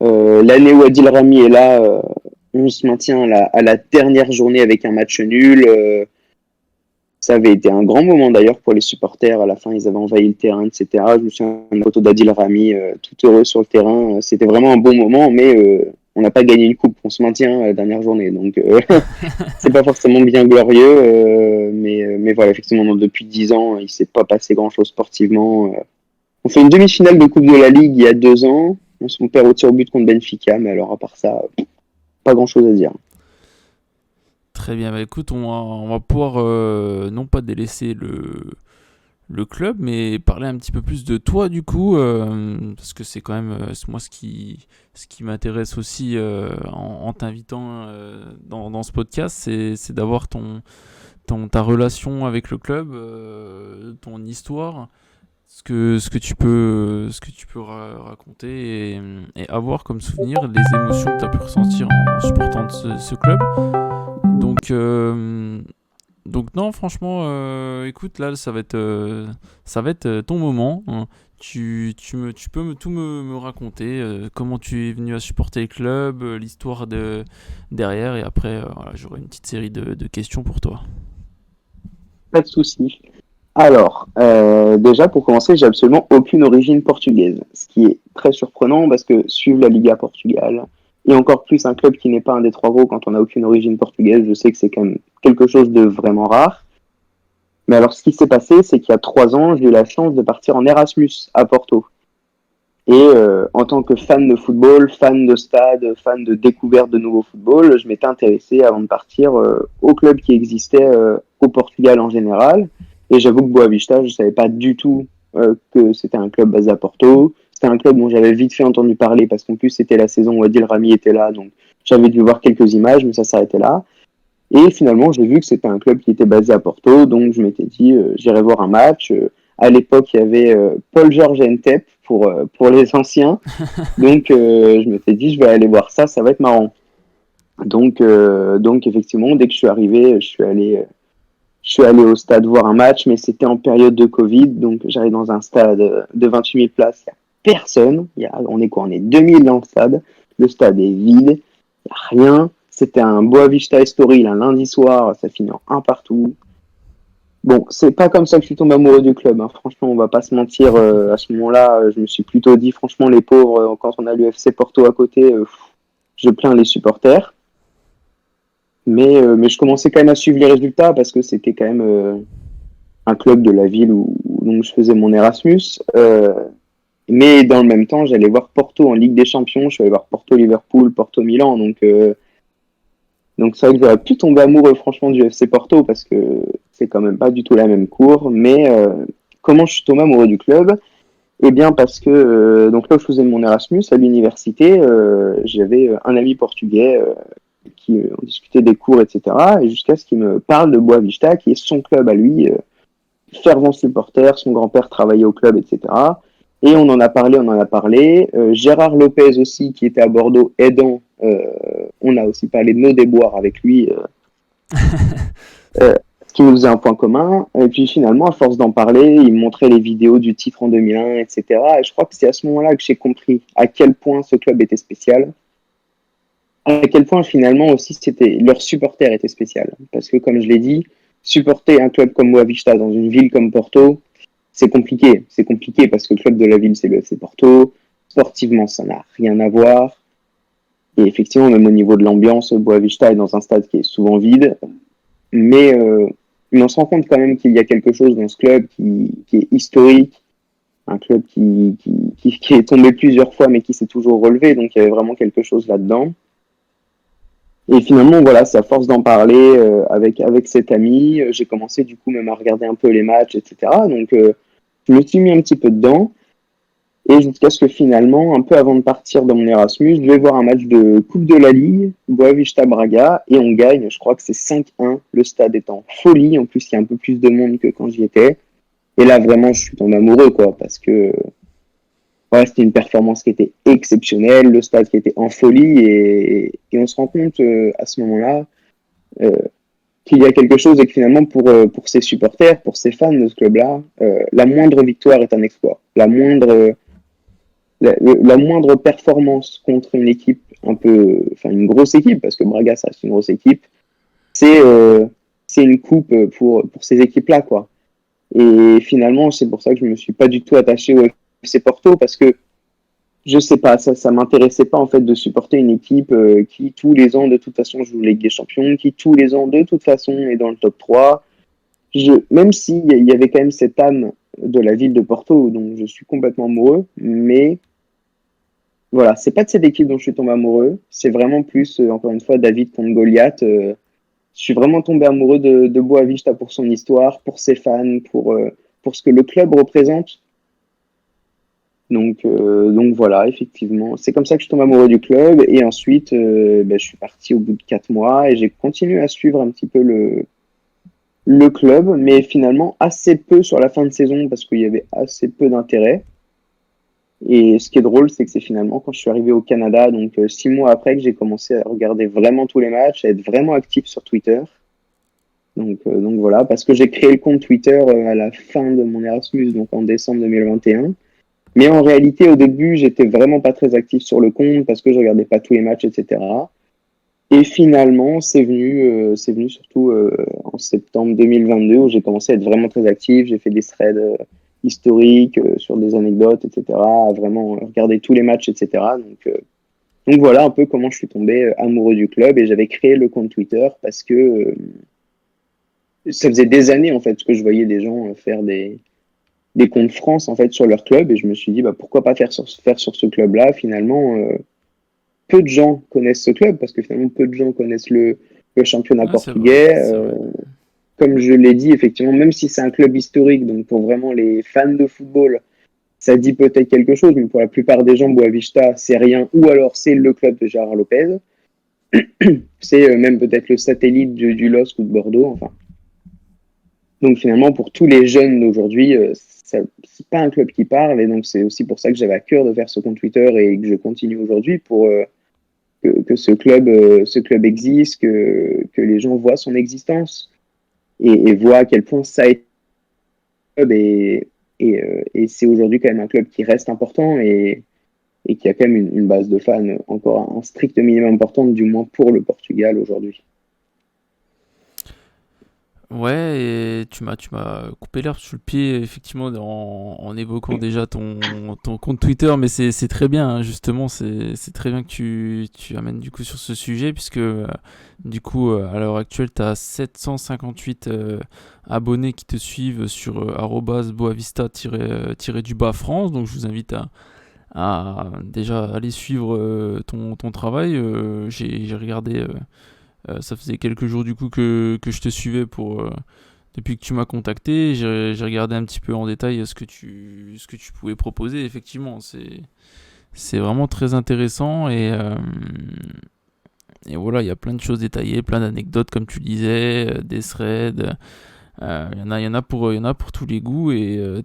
L'année où Adil Rami est là, on se maintient à la dernière journée avec un match nul. Ça avait été un grand moment d'ailleurs pour les supporters. À la fin, ils avaient envahi le terrain, etc. Je me souviens d'une photo d'Adil Rami, tout heureux sur le terrain. C'était vraiment un bon moment, mais on n'a pas gagné une coupe. On se maintient à la dernière journée. Donc, c'est pas forcément bien glorieux. Mais voilà, effectivement, depuis 10 ans, il s'est pas passé grand-chose sportivement. On fait une demi-finale de Coupe de la Ligue il y a 2 ans. On perd au tir au but contre Benfica, mais alors à part ça, pas grand-chose à dire. Très bien, bah écoute, on va pouvoir non pas délaisser le club, mais parler un petit peu plus de toi du coup, parce que c'est quand même moi ce qui m'intéresse aussi en t'invitant dans ce podcast, c'est d'avoir ta relation avec le club, ton histoire, ce que tu peux raconter et avoir comme souvenir les émotions que tu as pu ressentir en supportant ce club. Donc, donc non, franchement, écoute, là, ça va être ton moment. Hein. Tu peux tout me raconter, comment tu es venu à supporter le club, l'histoire derrière, et après, voilà, j'aurai une petite série de questions pour toi. Pas de souci. Alors, déjà pour commencer, j'ai absolument aucune origine portugaise, ce qui est très surprenant parce que suivre la Liga Portugal et encore plus un club qui n'est pas un des trois gros quand on n'a aucune origine portugaise, je sais que c'est quand même quelque chose de vraiment rare. Mais alors, ce qui s'est passé, c'est qu'il y a 3 ans, j'ai eu la chance de partir en Erasmus à Porto. Et en tant que fan de football, fan de stade, fan de découverte de nouveaux football, je m'étais intéressé avant de partir au club qui existait au Portugal en général. Et j'avoue que Boavista, je ne savais pas du tout que c'était un club basé à Porto. C'était un club dont j'avais vite fait entendu parler parce qu'en plus c'était la saison où Adil Rami était là, donc j'avais dû voir quelques images, mais ça s'arrêtait là. Et finalement, j'ai vu que c'était un club qui était basé à Porto, donc je m'étais dit, j'irai voir un match. À l'époque, il y avait Paul George Entep pour les anciens, donc je m'étais dit, je vais aller voir ça, ça va être marrant. Donc effectivement, dès que je suis arrivé, je suis allé au stade voir un match, mais c'était en période de Covid, donc j'arrive dans un stade de 28 000 places, il n'y a personne, on est quoi? On est 2000 dans le stade est vide, il n'y a rien. C'était un Boavista Estoril un lundi soir, ça finit en un partout. Bon, c'est pas comme ça que je suis tombé amoureux du club. Hein. Franchement, on va pas se mentir. À ce moment-là, je me suis plutôt dit, franchement, les pauvres, quand on a l'UFC Porto à côté, je plains les supporters. Mais je commençais quand même à suivre les résultats parce que c'était quand même un club de la ville où donc je faisais mon Erasmus. Mais dans le même temps, j'allais voir Porto en Ligue des Champions. Je suis allé voir Porto-Liverpool, Porto-Milan. Donc c'est vrai que j'aurais pu tomber amoureux franchement du FC Porto parce que c'est quand même pas du tout la même cour. Mais comment je suis tombé amoureux du club? Eh bien parce que donc là où je faisais mon Erasmus à l'université, j'avais un ami portugais qui on discutait des cours, etc. Et jusqu'à ce qu'il me parle de Boavista, qui est son club à lui, fervent supporter, son grand-père travaillait au club, etc. Et on en a parlé, on en a parlé. Gérard Lopez aussi, qui était à Bordeaux, aidant, on a aussi parlé de nos déboires avec lui. Ce qui nous faisait un point commun. Et puis finalement, à force d'en parler, il me montrait les vidéos du titre en 2001, etc. Et je crois que c'est à ce moment-là que j'ai compris à quel point ce club était spécial, à quel point finalement aussi c'était leur supporter était spécial. Parce que comme je l'ai dit, supporter un club comme Boavista dans une ville comme Porto, c'est compliqué. C'est compliqué parce que le club de la ville, c'est le FC Porto. Sportivement, ça n'a rien à voir. Et effectivement, même au niveau de l'ambiance, Boavista est dans un stade qui est souvent vide. Mais on se rend compte quand même qu'il y a quelque chose dans ce club qui est historique, un club qui est tombé plusieurs fois mais qui s'est toujours relevé, donc il y avait vraiment quelque chose là-dedans. Et finalement, voilà, c'est à force d'en parler avec cet ami, j'ai commencé du coup même à regarder un peu les matchs, etc. Donc je me suis mis un petit peu dedans. Et jusqu'à ce que finalement, un peu avant de partir dans mon Erasmus, je vais voir un match de Coupe de la Ligue, Boavista Braga, et on gagne, je crois que c'est 5-1. Le stade est en folie, en plus il y a un peu plus de monde que quand j'y étais. Et là vraiment, je suis tombé amoureux, quoi, parce que ouais, c'était une performance qui était exceptionnelle, le stade qui était en folie, et on se rend compte à ce moment-là euh, qu'il y a quelque chose et que finalement, pour ses supporters, pour ses fans de ce club-là, la moindre victoire est un exploit. La moindre performance contre une équipe un peu, enfin une grosse équipe, parce que Braga, ça reste une grosse équipe, c'est c'est une coupe pour ces équipes-là, quoi. Et finalement, c'est pour ça que je me suis pas du tout attaché au FC Porto, parce que je sais pas, ça m'intéressait pas en fait de supporter une équipe qui tous les ans de toute façon joue Ligue des Champions, qui tous les ans de toute façon est dans le top 3. Même s'il y avait quand même cette âme de la ville de Porto, dont je suis complètement amoureux, mais voilà, c'est pas de cette équipe dont je suis tombé amoureux. C'est vraiment plus, encore une fois, David contre Goliath. Je suis vraiment tombé amoureux de Boavista pour son histoire, pour ses fans, pour ce que le club représente. Donc voilà, effectivement, c'est comme ça que je tombe amoureux du club. Et ensuite, je suis parti au bout de 4 mois et j'ai continué à suivre un petit peu le club, mais finalement assez peu sur la fin de saison parce qu'il y avait assez peu d'intérêt. Et ce qui est drôle, c'est que c'est finalement quand je suis arrivé au Canada, donc 6 mois après, que j'ai commencé à regarder vraiment tous les matchs, à être vraiment actif sur Twitter. Donc voilà, parce que j'ai créé le compte Twitter à la fin de mon Erasmus, donc en décembre 2021. Mais en réalité, au début, j'étais vraiment pas très actif sur le compte parce que je regardais pas tous les matchs, etc. Et finalement, c'est venu surtout en septembre 2022 où j'ai commencé à être vraiment très actif. J'ai fait des threads historiques sur des anecdotes, etc. À vraiment regarder tous les matchs, etc. Donc voilà un peu comment je suis tombé amoureux du club et j'avais créé le compte Twitter parce que ça faisait des années en fait que je voyais des gens faire des comptes France en fait sur leur club et je me suis dit bah pourquoi pas faire sur ce club-là finalement. Peu de gens connaissent ce club parce que finalement peu de gens connaissent le championnat Ouais, c'est vrai, portugais. c'est vrai. Comme je l'ai dit, effectivement, même si c'est un club historique, donc pour vraiment les fans de football, ça dit peut-être quelque chose, mais pour la plupart des gens, Boavista, c'est rien, ou alors c'est le club de Gérard Lopez, c'est même peut-être le satellite du LOSC ou de Bordeaux, enfin. Donc finalement, pour tous les jeunes d'aujourd'hui, c'est pas un club qui parle, et donc c'est aussi pour ça que j'avais à cœur de faire ce compte Twitter et que je continue aujourd'hui pour que ce club existe, que les gens voient son existence et voient à quel point ça a été un club et c'est aujourd'hui quand même un club qui reste important et qui a quand même une base de fans encore un strict minimum importante, du moins pour le Portugal aujourd'hui. Ouais, et tu m'as coupé l'herbe sur le pied, effectivement, en évoquant déjà ton compte Twitter, mais c'est très bien, hein, justement, c'est très bien que tu amènes du coup sur ce sujet, puisque du coup, à l'heure actuelle, tu as 758 abonnés qui te suivent sur @boavista-du-bas France, donc je vous invite à déjà aller suivre ton travail. J'ai regardé. Ça faisait quelques jours du coup que je te suivais depuis que tu m'as contacté. J'ai regardé un petit peu en détail ce que tu pouvais proposer. Effectivement, c'est vraiment très intéressant et voilà, il y a plein de choses détaillées, plein d'anecdotes comme tu disais, des threads, Il y en a pour tous les goûts et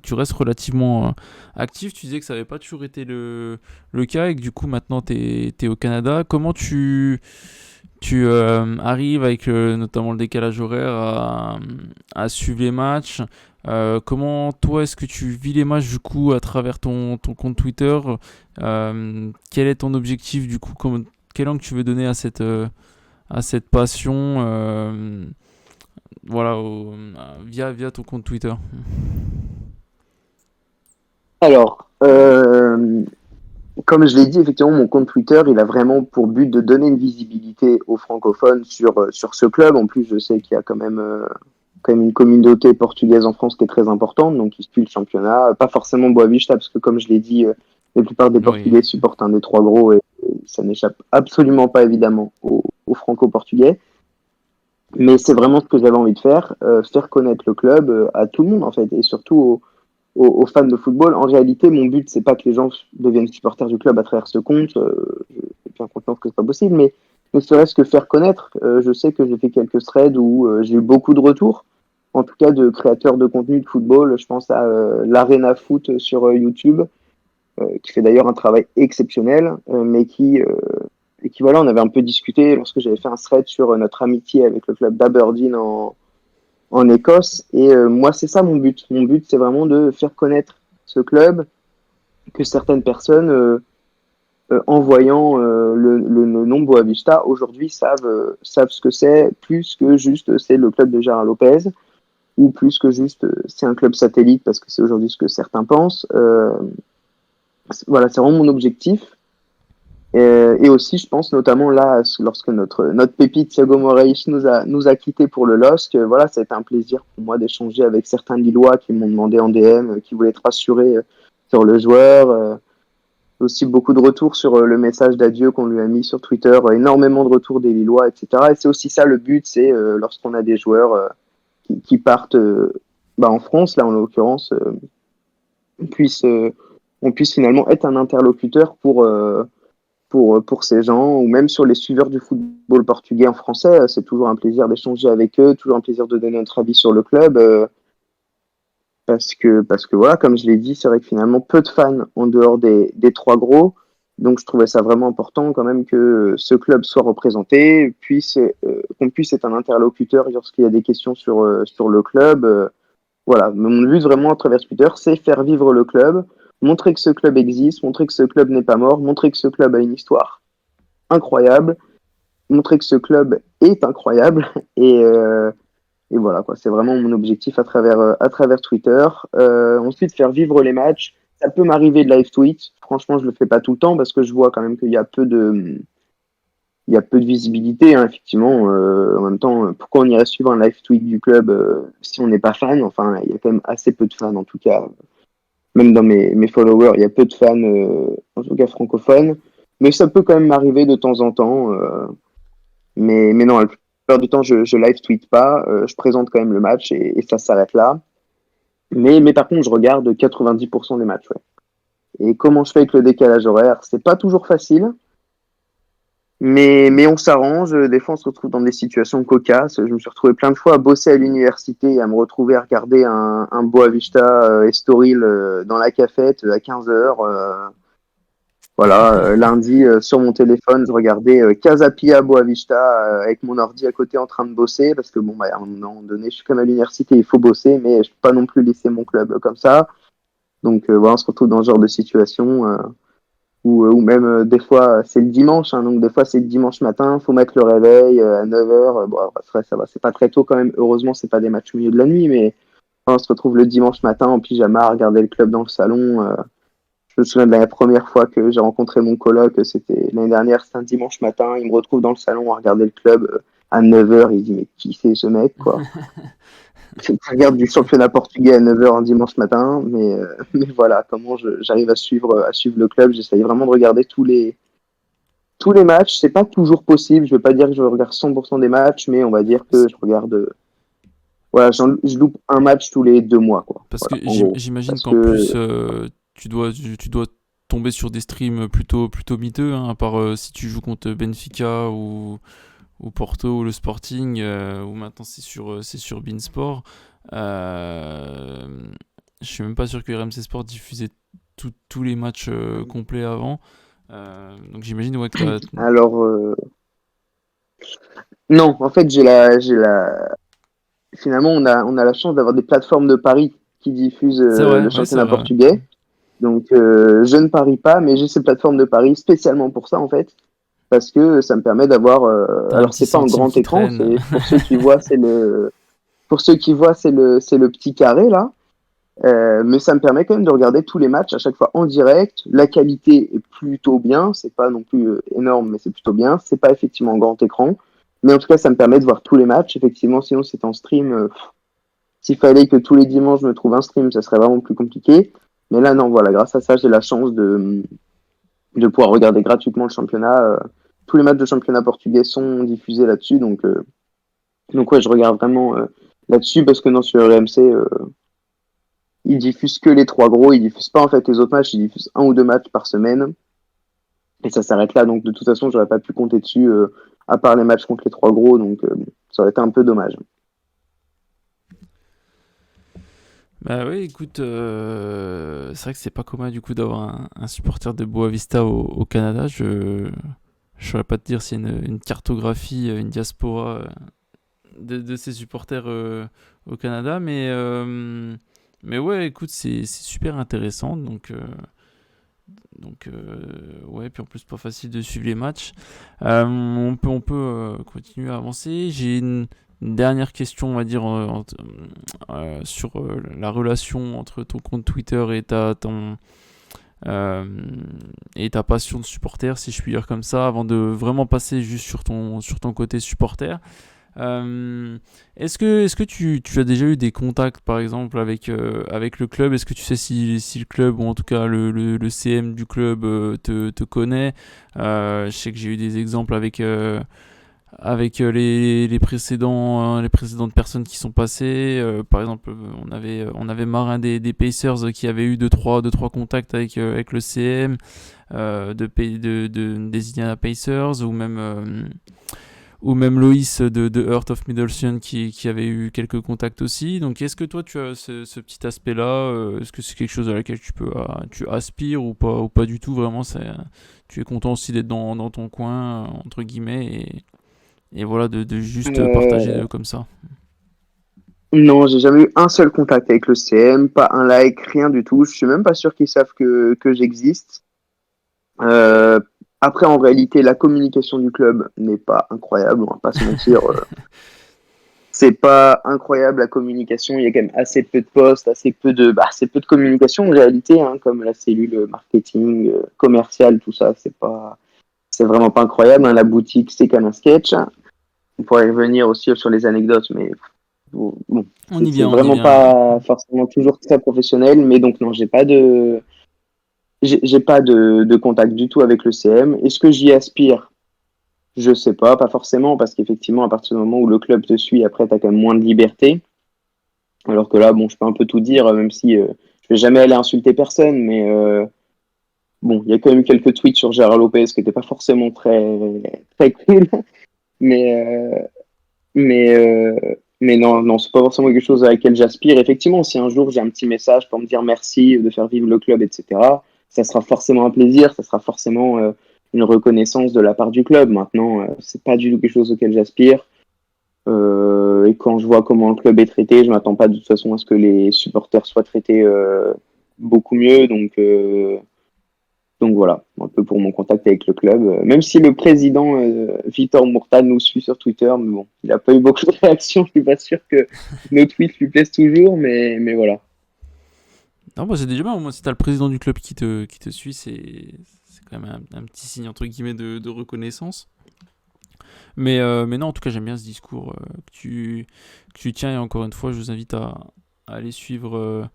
tu restes relativement actif. Tu disais que ça n'avait pas toujours été le cas et que du coup maintenant tu es au Canada. Comment tu arrives avec notamment le décalage horaire à suivre les matchs. Comment toi est-ce que tu vis les matchs du coup à travers ton compte Twitter? Quel est ton objectif du coup? Quel angle tu veux donner à cette passion voilà, via ton compte Twitter? Alors, comme je l'ai dit, effectivement, mon compte Twitter, il a vraiment pour but de donner une visibilité aux francophones sur ce club. En plus, je sais qu'il y a quand même une communauté portugaise en France qui est très importante, donc qui suit le championnat. Pas forcément Boavista, parce que comme je l'ai dit, la plupart des Oui. Portugais supportent un des trois gros et ça n'échappe absolument pas évidemment aux franco-portugais. Mais c'est vraiment ce que j'avais envie de faire connaître le club à tout le monde en fait, et surtout aux fans de football. En réalité, mon but, c'est pas que les gens deviennent supporters du club à travers ce compte. Je suis bien conscient que c'est pas possible, mais ne serait-ce que faire connaître. Je sais que j'ai fait quelques threads où j'ai eu beaucoup de retours, en tout cas de créateurs de contenu de football. Je pense à l'Arena Foot sur YouTube, qui fait d'ailleurs un travail exceptionnel, mais qui, voilà, on avait un peu discuté lorsque j'avais fait un thread sur notre amitié avec le club d'Aberdeen en Écosse. Et moi, c'est ça mon but. Mon but, c'est vraiment de faire connaître ce club, que certaines personnes, en voyant le nom Boavista, aujourd'hui savent ce que c'est, plus que juste c'est le club de Gérard Lopez, ou plus que juste c'est un club satellite, parce que c'est aujourd'hui ce que certains pensent. Voilà, c'est vraiment mon objectif. Et aussi, je pense notamment là, lorsque notre pépite Thiago Moraes nous a quittés pour le LOSC, voilà, ça a été un plaisir pour moi d'échanger avec certains Lillois qui m'ont demandé en DM, qui voulaient être rassurés sur le joueur. Aussi beaucoup de retours sur le message d'adieu qu'on lui a mis sur Twitter, énormément de retours des Lillois, etc. Et c'est aussi ça le but, c'est lorsqu'on a des joueurs qui partent en France, là en l'occurrence, on puisse, euh, on puisse finalement être un interlocuteur pour ces gens, ou même sur les suiveurs du football portugais en français. C'est toujours un plaisir d'échanger avec eux, toujours un plaisir de donner notre avis sur le club, parce que voilà, comme je l'ai dit, c'est vrai que finalement, peu de fans en dehors des trois gros. Donc je trouvais ça vraiment important quand même que ce club soit représenté, qu'on puisse être un interlocuteur lorsqu'il y a des questions sur le club. Voilà, mon but vraiment à travers Twitter, c'est faire vivre le club, montrer que ce club existe, montrer que ce club n'est pas mort, montrer que ce club a une histoire incroyable, montrer que ce club est incroyable. Et voilà, quoi. C'est vraiment mon objectif à travers Twitter. Ensuite, faire vivre les matchs. Ça peut m'arriver de live tweet. Franchement, je le fais pas tout le temps parce que je vois quand même qu'il y a peu de visibilité, hein, effectivement. En même temps, pourquoi on irait suivre un live tweet du club si on n'est pas fan? Enfin, il y a quand même assez peu de fans, en tout cas. Même dans mes followers, il y a peu de fans, en tout cas francophones. Mais ça peut quand même m'arriver de temps en temps. Mais non, la plupart du temps, je live tweet pas. Je présente quand même le match et ça s'arrête là. Mais par contre, je regarde 90% des matchs. Ouais. Et comment je fais avec le décalage horaire? C'est pas toujours facile, mais on s'arrange. Des fois, on se retrouve dans des situations cocasses. Je me suis retrouvé plein de fois à bosser à l'université et à me retrouver à regarder un Boavista Estoril dans la cafette à 15h. Voilà, lundi, sur mon téléphone, je regardais Casa Pia Boavista avec mon ordi à côté en train de bosser parce que, bon, bah, à un moment donné, je suis comme à l'université, il faut bosser, mais je peux pas non plus laisser mon club comme ça. Donc, voilà, on se retrouve dans ce genre de situation où même des fois, c'est le dimanche, hein, donc des fois, c'est le dimanche matin, faut mettre le réveil à 9h. Bon, ça va, c'est pas très tôt quand même. Heureusement, c'est pas des matchs au milieu de la nuit, mais on se retrouve le dimanche matin en pyjama à regarder le club dans le salon. Je me souviens de la première fois que j'ai rencontré mon coloc, c'était l'année dernière, c'était un dimanche matin, il me retrouve dans le salon à regarder le club à 9h, il dit mais qui c'est ce mec quoi? Je regarde du championnat portugais à 9h un dimanche matin, mais voilà, comment j'arrive à suivre le club, j'essaye vraiment de regarder tous les matchs, c'est pas toujours possible, je veux pas dire que je regarde 100% des matchs, mais on va dire que je regarde, voilà, je loupe un match tous les 2 mois quoi, Parce que voilà, en gros, j'imagine parce qu'en que plus, tu dois tomber sur des streams plutôt miteux, hein, à part si tu joues contre Benfica ou Porto ou le Sporting, ou maintenant c'est sur Beansport. Euh, je suis même pas sûr que RMC Sport diffusait tous les matchs complets avant. Donc j'imagine ouais, que t'as... Alors, non, en fait, finalement, on a la chance d'avoir des plateformes de paris qui diffusent C'est vrai, le ouais, c'est championnat vrai. portugais. Donc, je ne parie pas, mais j'ai ces plateformes de paris spécialement pour ça, en fait, parce que ça me permet d'avoir. T'as un Alors, petit c'est pas en centime grand qui écran, traîne. c'est pour ceux qui voient, c'est le petit carré là. Mais ça me permet quand même de regarder tous les matchs à chaque fois en direct. La qualité est plutôt bien, c'est pas non plus énorme, mais c'est plutôt bien. C'est pas effectivement en grand écran, mais en tout cas, ça me permet de voir tous les matchs. Effectivement, sinon c'est en stream. S'il fallait que tous les dimanches je me trouve un stream, ça serait vraiment plus compliqué. Mais là, non, voilà, grâce à ça, j'ai la chance de pouvoir regarder gratuitement le championnat. Tous les matchs de championnat portugais sont diffusés là-dessus, donc ouais, je regarde vraiment là-dessus parce que non, sur RMC, ils diffusent que les trois gros, ils diffusent pas en fait les autres matchs, ils diffusent un ou deux matchs par semaine et ça s'arrête là. Donc de toute façon, j'aurais pas pu compter dessus à part les matchs contre les trois gros, donc bon, ça aurait été un peu dommage. Bah oui, écoute, c'est vrai que c'est pas commun du coup d'avoir un supporter de Boavista au Canada. Je saurais pas te dire s'il y a une cartographie, une diaspora de ces supporters au Canada, mais ouais, écoute, c'est super intéressant. Ouais, puis en plus pas facile de suivre les matchs. On peut continuer à avancer. J'ai une dernière question, on va dire, sur la relation entre ton compte Twitter euh, et ta passion de supporter, si je puis dire comme ça, avant de vraiment passer juste sur ton côté supporter. Euh, est-ce que tu as déjà eu des contacts, par exemple, avec le club? Est-ce que tu sais si le club, ou en tout cas le CM du club, te connaît? Je sais que j'ai eu des exemples avec les précédentes personnes qui sont passées. Par exemple, on avait Marin des Pacers qui avait eu deux, trois contacts avec le CM des Indiana Pacers, ou même Loïs de Heart of Middleton qui avait eu quelques contacts aussi. Donc est-ce que toi tu as ce petit aspect-là? Est-ce que c'est quelque chose à laquelle tu aspires ou pas du tout? Vraiment, tu es content aussi d'être dans ton coin, entre guillemets, et voilà, de juste partager Euh, comme ça. non, j'ai jamais eu un seul contact avec le CM, pas un like, rien du tout. Je suis même pas sûr qu'ils savent que j'existe. Euh, Après, en réalité, la communication du club n'est pas incroyable, on va pas se mentir. C'est pas incroyable la communication. Il y a quand même assez peu de postes, assez peu de communication en réalité, hein, comme la cellule marketing, commercial, tout ça. C'est vraiment pas incroyable. Hein. La boutique, c'est qu'un sketch. On pourrait revenir aussi sur les anecdotes, mais bon, On y c'est vient, on y vraiment vient, ouais. pas forcément toujours très professionnel. Mais donc non, j'ai pas de contact du tout avec le CM. Est-ce que j'y aspire? Je sais pas forcément, parce qu'effectivement, à partir du moment où le club te suit, après, tu as quand même moins de liberté. Alors que là, bon, je peux un peu tout dire, même si je vais jamais aller insulter personne, mais bon, il y a quand même quelques tweets sur Gérard Lopez qui n'étaient pas forcément très, très cool. Mais, euh, mais, euh, mais non, non, c'est pas forcément quelque chose à laquelle j'aspire. Effectivement, si un jour j'ai un petit message pour me dire merci de faire vivre le club, etc., ça sera forcément un plaisir, ça sera forcément une reconnaissance de la part du club. Maintenant, c'est pas du tout quelque chose auquel j'aspire. Et quand je vois comment le club est traité, je m'attends pas de toute façon à ce que les supporters soient traités beaucoup mieux. Donc voilà, un peu pour mon contact avec le club. Même si le président Victor Mourta nous suit sur Twitter, mais bon, il n'a pas eu beaucoup de réactions. Je suis pas sûr que nos tweets lui plaisent toujours, mais voilà. Non, bah c'est déjà bien. Moi, si t'as le président du club qui te suit, c'est quand même un petit signe, entre guillemets, de reconnaissance. Mais non, en tout cas, j'aime bien ce discours que tu tiens. Et encore une fois, je vous invite à aller suivre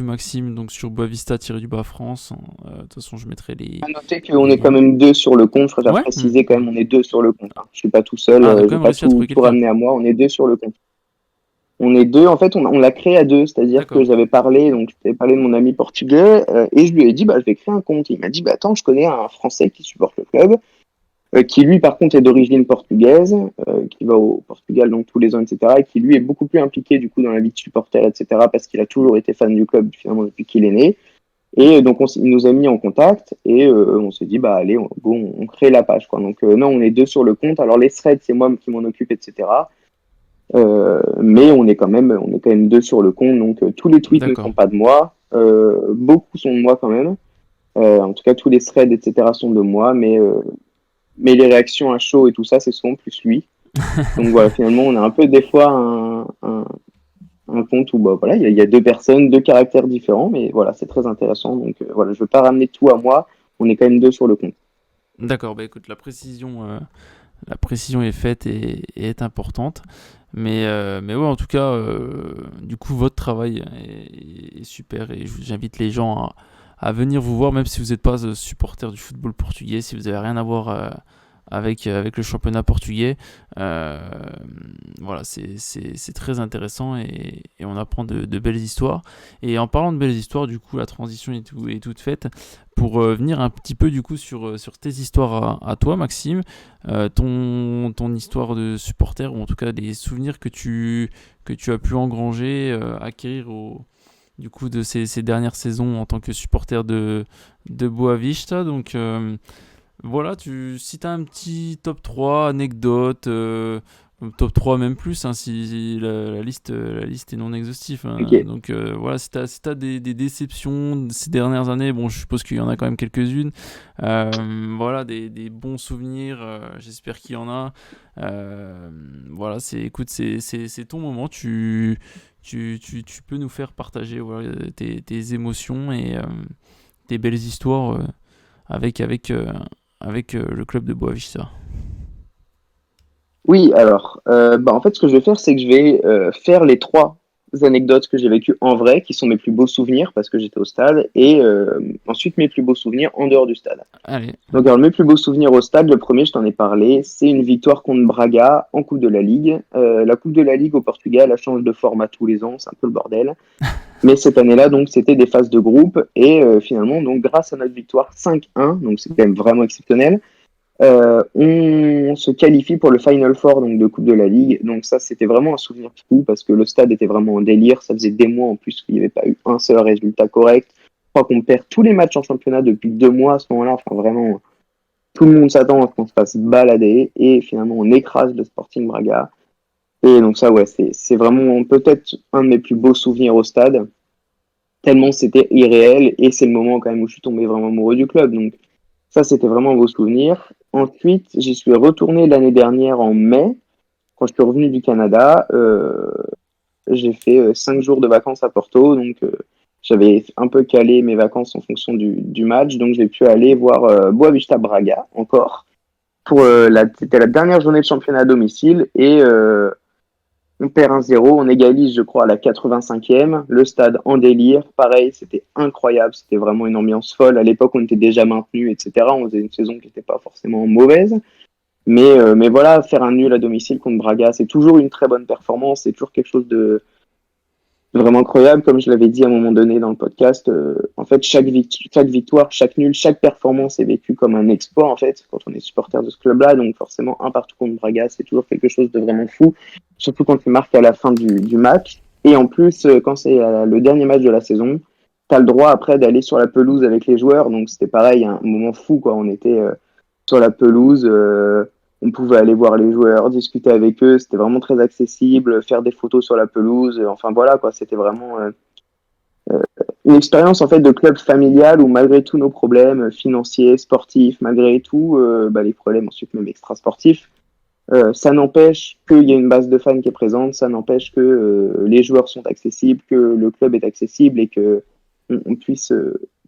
Maxime donc sur Boavista-du-bas France. De toute façon, je mettrai les, À noter les qu'on est quand liens. même deux sur le compte. Je préfère Ouais. préciser quand même, on est deux sur le compte. Hein. Je suis pas tout seul. Ah, on a Je quand vais même pas réussi à tout, trouver tout quelqu'un. ramener à moi. On est deux sur le compte. On est deux. En fait, on l'a créé à deux. C'est-à-dire que D'accord. j'avais parlé de mon ami portugais et je lui ai dit, bah, je vais créer un compte. Il m'a dit, bah, attends, je connais un Français qui supporte le club. qui lui par contre est d'origine portugaise, qui va au Portugal donc tous les ans, etc., et qui lui est beaucoup plus impliqué du coup dans la vie de supporter, etc., parce qu'il a toujours été fan du club finalement depuis qu'il est né. Et donc il nous a mis en contact et on s'est dit bah allez, on crée la page quoi. Donc non, on est deux sur le compte. Alors les threads c'est moi qui m'en occupe, etc. Mais on est quand même deux sur le compte. Donc tous les tweets ne sont D'accord. pas de moi, beaucoup sont de moi quand même. En tout cas tous les threads, etc. sont de moi, mais les réactions à chaud et tout ça, c'est souvent plus lui. Donc voilà, finalement, on a un peu des fois un compte où bah, voilà, il y a deux personnes, deux caractères différents, mais voilà, c'est très intéressant. Donc voilà, je veux pas ramener tout à moi, on est quand même deux sur le compte. D'accord, bah écoute, la précision est faite et est importante. Mais ouais, en tout cas, du coup, votre travail est super et j'invite les gens à venir vous voir, même si vous n'êtes pas supporter du football portugais, si vous n'avez rien à voir avec le championnat portugais. Euh, voilà, c'est très intéressant et on apprend de belles histoires. Et en parlant de belles histoires, du coup, la transition est toute faite pour venir un petit peu du coup sur tes histoires à toi, Maxime, ton histoire de supporter, ou en tout cas des souvenirs que tu as pu engranger, acquérir du coup de ces dernières saisons en tant que supporter de Boavista. Donc voilà, si tu as un petit top 3 anecdote, top 3 même plus, hein, si la liste est non exhaustive, hein. Ok. Donc voilà, si t'as des déceptions ces dernières années, bon, je suppose qu'il y en a quand même quelques-unes. Voilà, des bons souvenirs, j'espère qu'il y en a. Voilà, écoute, c'est ton moment, tu peux nous faire partager voilà, tes émotions et tes belles histoires avec le club de Boavista. Oui, alors, bah, en fait, ce que je vais faire, c'est que je vais faire les trois anecdotes que j'ai vécues en vrai, qui sont mes plus beaux souvenirs parce que j'étais au stade, et ensuite mes plus beaux souvenirs en dehors du stade. Allez, Donc, alors, mes plus beaux souvenirs au stade, le premier, je t'en ai parlé, c'est une victoire contre Braga en Coupe de la Ligue. La Coupe de la Ligue au Portugal, elle change de format tous les ans, c'est un peu le bordel. Mais cette année-là, donc, c'était des phases de groupe, et finalement, donc, grâce à notre victoire 5-1, donc c'est quand même vraiment exceptionnel, on se qualifie pour le Final Four donc, de Coupe de la Ligue. Donc ça, c'était vraiment un souvenir fou parce que le stade était vraiment en délire. Ça faisait des mois en plus qu'il n'y avait pas eu un seul résultat correct. Je crois qu'on perd tous les matchs en championnat depuis 2 mois à ce moment-là. Enfin, vraiment, tout le monde s'attend à ce qu'on se fasse balader. Et finalement, on écrase le Sporting Braga. Et donc ça, ouais, c'est vraiment peut-être un de mes plus beaux souvenirs au stade. Tellement c'était irréel. Et c'est le moment quand même où je suis tombé vraiment amoureux du club. Donc ça, c'était vraiment un beau souvenir. Ensuite, j'y suis retourné l'année dernière en mai, quand je suis revenu du Canada. J'ai fait 5 jours de vacances à Porto, donc j'avais un peu calé mes vacances en fonction du match, donc j'ai pu aller voir Boavista Braga encore. C'était la dernière journée de championnat à domicile et on perd 1-0, on égalise, je crois, à la 85e. Le stade en délire, pareil, c'était incroyable, c'était vraiment une ambiance folle. À l'époque, on était déjà maintenu, etc. On faisait une saison qui n'était pas forcément mauvaise. Mais voilà, faire un nul à domicile contre Braga, c'est toujours une très bonne performance, c'est toujours quelque chose de vraiment incroyable. Comme je l'avais dit à un moment donné dans le podcast, en fait, chaque victoire, chaque nul, chaque performance est vécue comme un exploit, en fait, quand on est supporter de ce club-là. Donc forcément, un partout contre Braga, c'est toujours quelque chose de vraiment fou, surtout quand tu marques à la fin du match. Et en plus, quand c'est le dernier match de la saison, tu as le droit après d'aller sur la pelouse avec les joueurs. Donc c'était pareil, un moment fou, quoi. On était sur la pelouse. On pouvait aller voir les joueurs, discuter avec eux, c'était vraiment très accessible, faire des photos sur la pelouse, enfin voilà quoi, c'était vraiment une expérience en fait de club familial où malgré tous nos problèmes financiers, sportifs, malgré tout, bah, les problèmes ensuite même extra-sportifs, ça n'empêche qu'il y a une base de fans qui est présente, ça n'empêche que les joueurs sont accessibles, que le club est accessible et que on puisse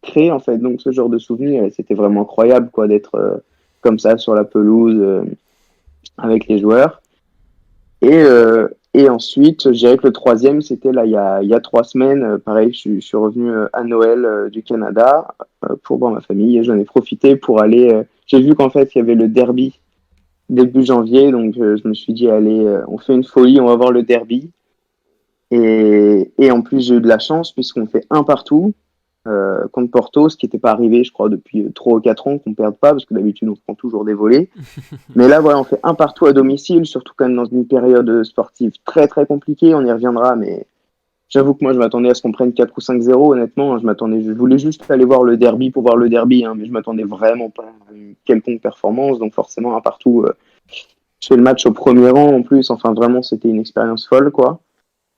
créer en fait donc ce genre de souvenirs. Et c'était vraiment incroyable quoi d'être comme ça sur la pelouse avec les joueurs. Et ensuite, je dirais que le troisième, c'était là il y a 3 semaines. Pareil, je suis revenu à Noël du Canada pour voir ma famille et j'en ai profité pour aller. J'ai vu qu'en fait, il y avait le derby début janvier, donc je me suis dit, allez, on fait une folie, on va voir le derby. Et en plus, j'ai eu de la chance puisqu'on fait un partout. contre Porto, ce qui n'était pas arrivé, je crois, depuis 3 ou 4 ans qu'on ne perde pas, parce que d'habitude, on se prend toujours des volets. Mais là, voilà, on fait un partout à domicile, surtout quand même dans une période sportive très, très compliquée. On y reviendra, mais j'avoue que moi, je m'attendais à ce qu'on prenne 4 ou 5-0. Honnêtement, je voulais juste aller voir le derby pour voir le derby, hein, mais je m'attendais vraiment pas à une quelconque performance. Donc, forcément, un partout, je fais le match au premier rang en plus. Enfin, vraiment, c'était une expérience folle, quoi.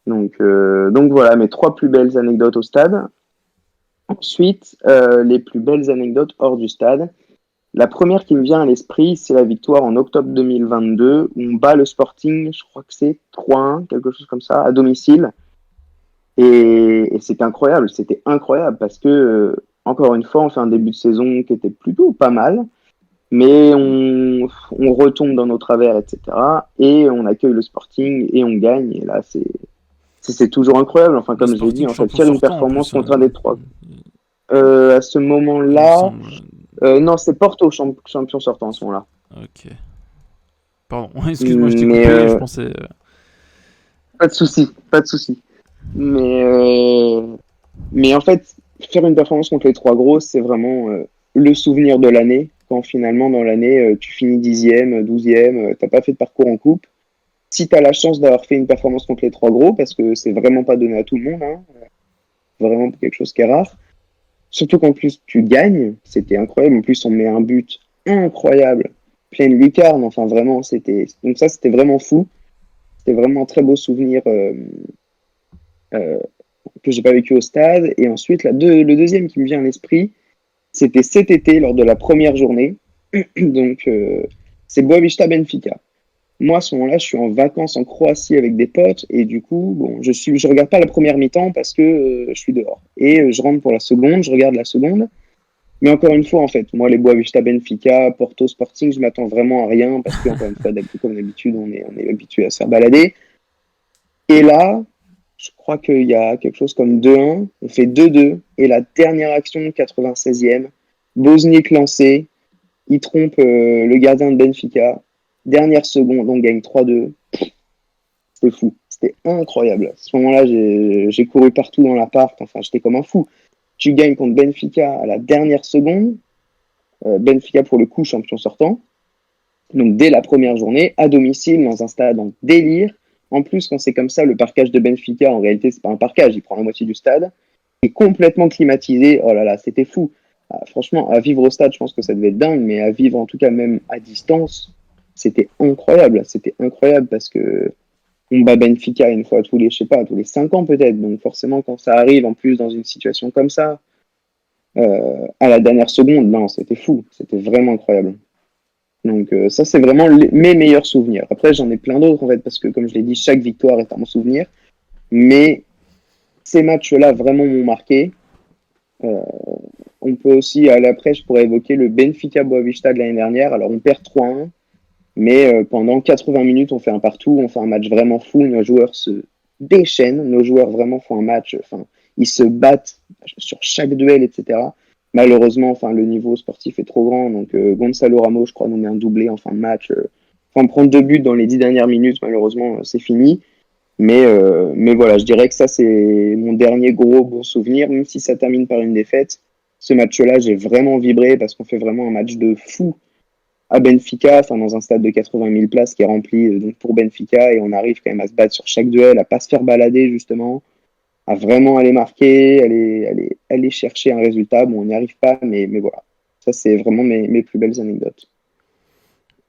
Donc voilà, mes 3 plus belles anecdotes au stade. Ensuite, les plus belles anecdotes hors du stade. La première qui me vient à l'esprit, c'est la victoire en octobre 2022 où on bat le Sporting, je crois que c'est 3-1, quelque chose comme ça, à domicile. Et c'était incroyable parce que, encore une fois, on fait un début de saison qui était plutôt pas mal, mais on retombe dans nos travers, etc. Et on accueille le Sporting et on gagne. Et là, c'est toujours incroyable. Enfin, Le comme je l'ai dit, Sporting en fait, champion faire une sortant en performance plus, contre un des trois. À ce il me moment-là, semble. non, c'est Porto champion sortant à ce moment-là. Ok. Pardon, excuse-moi, je t'ai Mais coupé, je pensais. pas de souci, pas de souci. Mais, mais en fait, faire une performance contre les trois grosses, c'est vraiment le souvenir de l'année. Quand finalement, dans l'année, tu finis 10e, 12e, t'as pas fait de parcours en coupe. Si tu as la chance d'avoir fait une performance contre les trois gros, parce que c'est vraiment pas donné à tout le monde, hein, vraiment quelque chose qui est rare. Surtout qu'en plus, tu gagnes, c'était incroyable. En plus, on met un but incroyable, pleine lucarne. Enfin, vraiment, donc ça, c'était vraiment fou. C'était vraiment un très beau souvenir euh, que j'ai pas vécu au stade. Et ensuite, le deuxième qui me vient à l'esprit, c'était cet été lors de la première journée. Donc, c'est Boavista Benfica. Moi, à ce moment-là, je suis en vacances en Croatie avec des potes et du coup, bon, je regarde pas la première mi-temps parce que je suis dehors. Et je rentre pour la seconde, je regarde la seconde. Mais encore une fois, en fait, moi, les Boavista Benfica, Porto Sporting, je m'attends vraiment à rien parce que, encore une fois, comme d'habitude, on est habitué à se faire balader. Et là, je crois qu'il y a quelque chose comme 2-1, on fait 2-2, et la dernière action, 96e, Bosniak lancé, il trompe le gardien de Benfica, dernière seconde, on gagne 3-2, c'était fou, c'était incroyable. À ce moment-là, j'ai couru partout dans l'appart, enfin, j'étais comme un fou. Tu gagnes contre Benfica à la dernière seconde, Benfica pour le coup champion sortant, donc dès la première journée, à domicile, dans un stade en délire. En plus, quand c'est comme ça, le parquage de Benfica, en réalité, c'est pas un parquage, il prend la moitié du stade, est complètement climatisé. Oh là là, c'était fou. Ah, franchement, à vivre au stade, je pense que ça devait être dingue, mais à vivre en tout cas même à distance, c'était incroyable. C'était incroyable parce que on bat Benfica une fois tous les, je sais pas, tous les 5 ans peut-être. Donc forcément, quand ça arrive, en plus dans une situation comme ça, à la dernière seconde, non, c'était fou. C'était vraiment incroyable. Donc ça, c'est vraiment mes meilleurs souvenirs. Après, j'en ai plein d'autres en fait, parce que comme je l'ai dit, chaque victoire est un bon souvenir. Mais ces matchs-là vraiment m'ont marqué. Euh, on peut aussi, à l'après, je pourrais évoquer le Benfica Boavista de l'année dernière. Alors on perd 3-1, mais pendant 80 minutes, on fait un partout, on fait un match vraiment fou. Nos joueurs se déchaînent, nos joueurs vraiment font un match, enfin, ils se battent sur chaque duel, etc. Malheureusement, enfin, le niveau sportif est trop grand, donc Gonzalo Ramos, je crois, nous met un doublé en fin de match. Enfin, prendre 2 buts dans les 10 dernières minutes, malheureusement, c'est fini. Mais voilà, je dirais que ça, c'est mon dernier gros bon souvenir, même si ça termine par une défaite. Ce match-là, j'ai vraiment vibré parce qu'on fait vraiment un match de fou à Benfica, enfin dans un stade de 80 000 places qui est rempli donc pour Benfica, et on arrive quand même à se battre sur chaque duel, à pas se faire balader justement, à vraiment aller marquer, aller chercher un résultat. Bon, on n'y arrive pas, mais voilà. Ça, c'est vraiment mes plus belles anecdotes.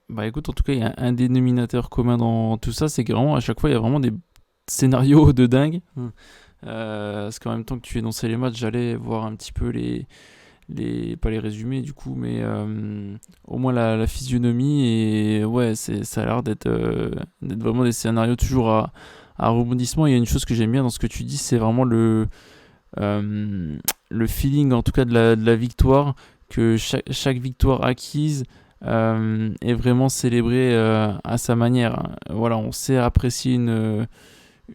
Bah écoute, en tout cas, il y a un dénominateur commun dans tout ça, c'est que vraiment, à chaque fois, il y a vraiment des scénarios de dingue. Parce qu'en même temps que tu énonçais les matchs, j'allais voir un petit peu pas les résumés du coup, mais au moins la physionomie. Et ouais, ça a l'air d'être vraiment des scénarios toujours à rebondissement. Il y a une chose que j'aime bien dans ce que tu dis, c'est vraiment euh, le feeling, en tout cas de la victoire, que chaque victoire acquise est vraiment célébrée à sa manière. Voilà, on sait apprécier une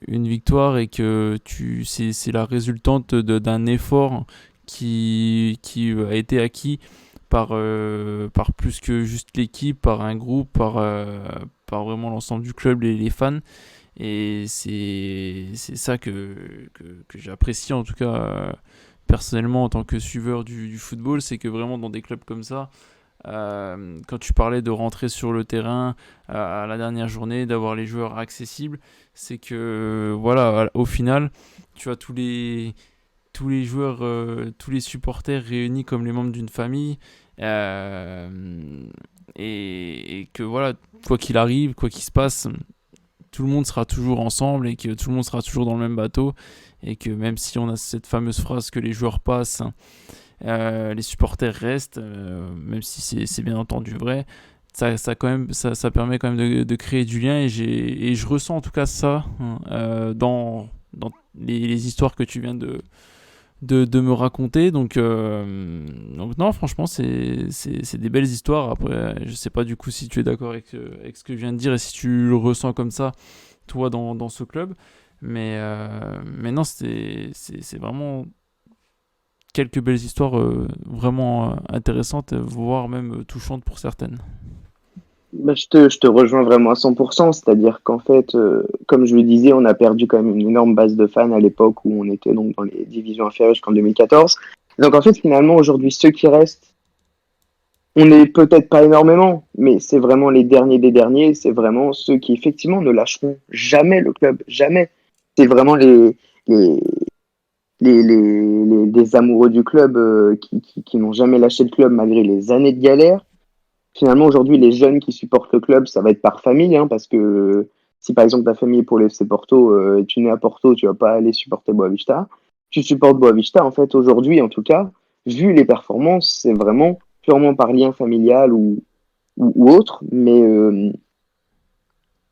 victoire et que c'est la résultante d'un effort qui a été acquis par plus que juste l'équipe, par un groupe, par vraiment l'ensemble du club, les fans. Et c'est ça que j'apprécie en tout cas personnellement en tant que suiveur du football, c'est que vraiment dans des clubs comme ça, quand tu parlais de rentrer sur le terrain à la dernière journée, d'avoir les joueurs accessibles, c'est que voilà, au final, tu as tous les joueurs, tous les supporters réunis comme les membres d'une famille. euh, et que voilà, quoi qu'il arrive, quoi qu'il se passe, tout le monde sera toujours ensemble et que tout le monde sera toujours dans le même bateau. Et que même si on a cette fameuse phrase que les joueurs passent, les supporters restent, même si c'est bien entendu vrai. Quand même, ça permet quand même de créer du lien et je ressens en tout cas ça dans les histoires que tu viens de me raconter. Donc non, franchement, c'est des belles histoires. Après, je sais pas du coup si tu es d'accord avec ce que je viens de dire et si tu le ressens comme ça, toi, dans ce club. Mais non, c'est vraiment quelques belles histoires vraiment intéressantes, voire même touchantes pour certaines. Bah, je te rejoins vraiment à 100%, c'est-à-dire qu'en fait, comme je le disais, on a perdu quand même une énorme base de fans à l'époque où on était donc dans les divisions inférieures jusqu'en 2014. Donc en fait, finalement, aujourd'hui, ceux qui restent, on n'est peut-être pas énormément, mais c'est vraiment les derniers des derniers, c'est vraiment ceux qui effectivement ne lâcheront jamais le club, jamais. C'est vraiment les, des amoureux du club qui n'ont jamais lâché le club malgré les années de galère. Finalement, aujourd'hui, les jeunes qui supportent le club, ça va être par famille, hein, parce que si par exemple ta famille est pour le FC Porto, tu nais à Porto, tu vas pas aller supporter Boavista. Tu supportes Boavista, en fait, aujourd'hui, en tout cas, vu les performances, c'est vraiment purement par lien familial ou autre, mais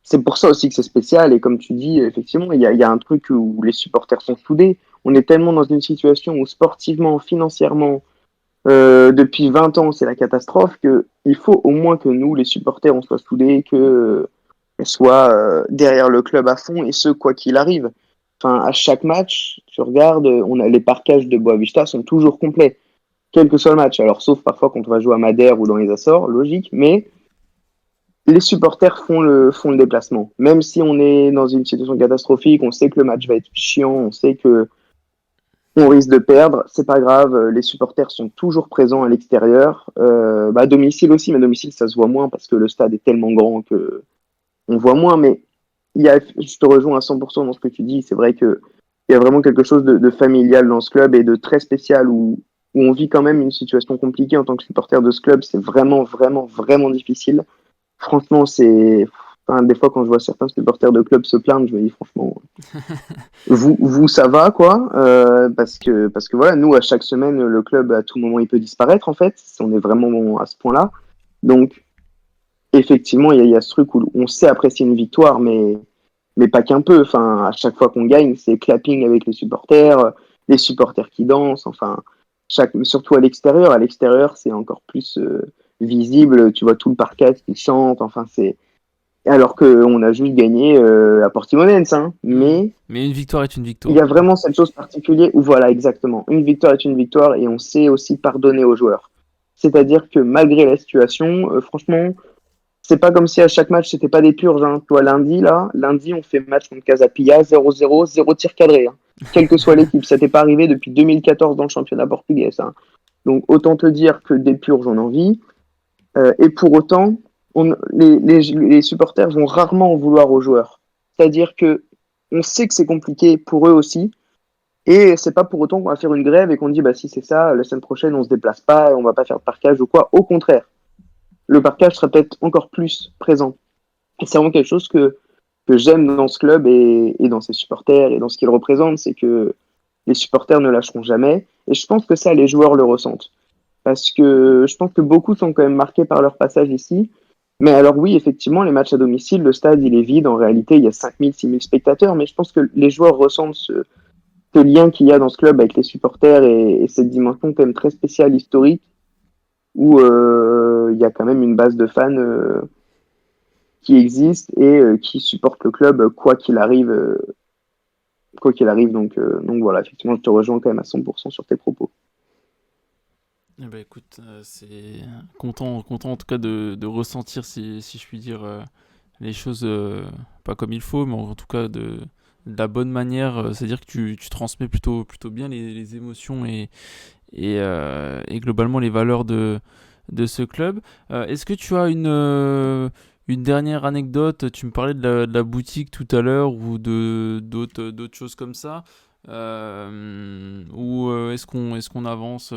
c'est pour ça aussi que c'est spécial. Et comme tu dis, effectivement, il y a un truc où les supporters sont soudés. On est tellement dans une situation où sportivement, financièrement, depuis 20 ans, c'est la catastrophe, que il faut au moins que nous, les supporters, on soit soudés, que soit derrière le club à fond, et ce, quoi qu'il arrive. Enfin, à chaque match, tu regardes, on a les parquages de Boavista sont toujours complets, quel que soit le match. Alors, sauf parfois quand on va jouer à Madère ou dans les Açores, logique, mais les supporters font le déplacement. Même si on est dans une situation catastrophique, on sait que le match va être chiant, on sait que on risque de perdre, c'est pas grave, les supporters sont toujours présents à l'extérieur. À domicile aussi, mais à domicile ça se voit moins parce que le stade est tellement grand que on voit moins, mais je te rejoins à 100% dans ce que tu dis, c'est vrai que il y a vraiment quelque chose de familial dans ce club et de très spécial où on vit quand même une situation compliquée en tant que supporter de ce club, c'est vraiment, vraiment, vraiment difficile. Franchement, enfin, des fois quand je vois certains supporters de clubs se plaindre, je me dis franchement, vous ça va quoi parce que voilà, nous à chaque semaine le club à tout moment il peut disparaître en fait, si on est vraiment bon à ce point-là. Donc effectivement, il y a ce truc où on sait apprécier une victoire, mais pas qu'un peu. Enfin, à chaque fois qu'on gagne, c'est clapping avec les supporters qui dansent. Enfin, surtout à l'extérieur. À l'extérieur, c'est encore plus visible. Tu vois tout le parquet qui chante. Enfin, c'est alors qu'on a juste gagné à Portimonense, hein. Hmm. Mais Mais une victoire est une il y victoire, a quoi. vraiment cette chose particulière où voilà, exactement. Une victoire est une victoire et on sait aussi pardonner aux joueurs. C'est-à-dire que malgré la situation, franchement, c'est pas comme si à chaque match c'était pas des purges. Hein. Toi, lundi, on fait match contre Casapia, 0-0, 0 tir cadré. Hein. Quelle que soit l'équipe, ça n'était pas arrivé depuis 2014 dans le championnat portugais. Ça. Donc autant te dire que des purges, on en vit. Et pour autant, les supporters vont rarement en vouloir aux joueurs. C'est-à-dire que on sait que c'est compliqué pour eux aussi. Et c'est pas pour autant qu'on va faire une grève et qu'on dit bah si c'est ça, la semaine prochaine on se déplace pas, on va pas faire de parquage ou quoi. Au contraire, le parquage sera peut-être encore plus présent. Et c'est vraiment quelque chose que j'aime dans ce club et dans ses supporters et dans ce qu'il représente, c'est que les supporters ne lâcheront jamais. Et je pense que ça, les joueurs le ressentent. Parce que je pense que beaucoup sont quand même marqués par leur passage ici. Mais alors oui, effectivement, les matchs à domicile, le stade, il est vide. En réalité, il y a 5000, 6000 spectateurs. Mais je pense que les joueurs ressentent ce lien qu'il y a dans ce club avec les supporters et cette dimension quand même très spéciale, historique, où il y a quand même une base de fans qui existe et qui supporte le club quoi qu'il arrive. Quoi qu'il arrive, donc voilà, effectivement, je te rejoins quand même à 100% sur tes propos. Eh ben écoute, c'est content en tout cas de ressentir, si je puis dire, les choses pas comme il faut, mais en tout cas de la bonne manière, c'est-à-dire que tu transmets plutôt bien les émotions et globalement les valeurs de ce club. Est-ce que tu as une dernière anecdote? Tu me parlais de la boutique tout à l'heure ou d'autres choses comme ça. Ou est-ce qu'on avance,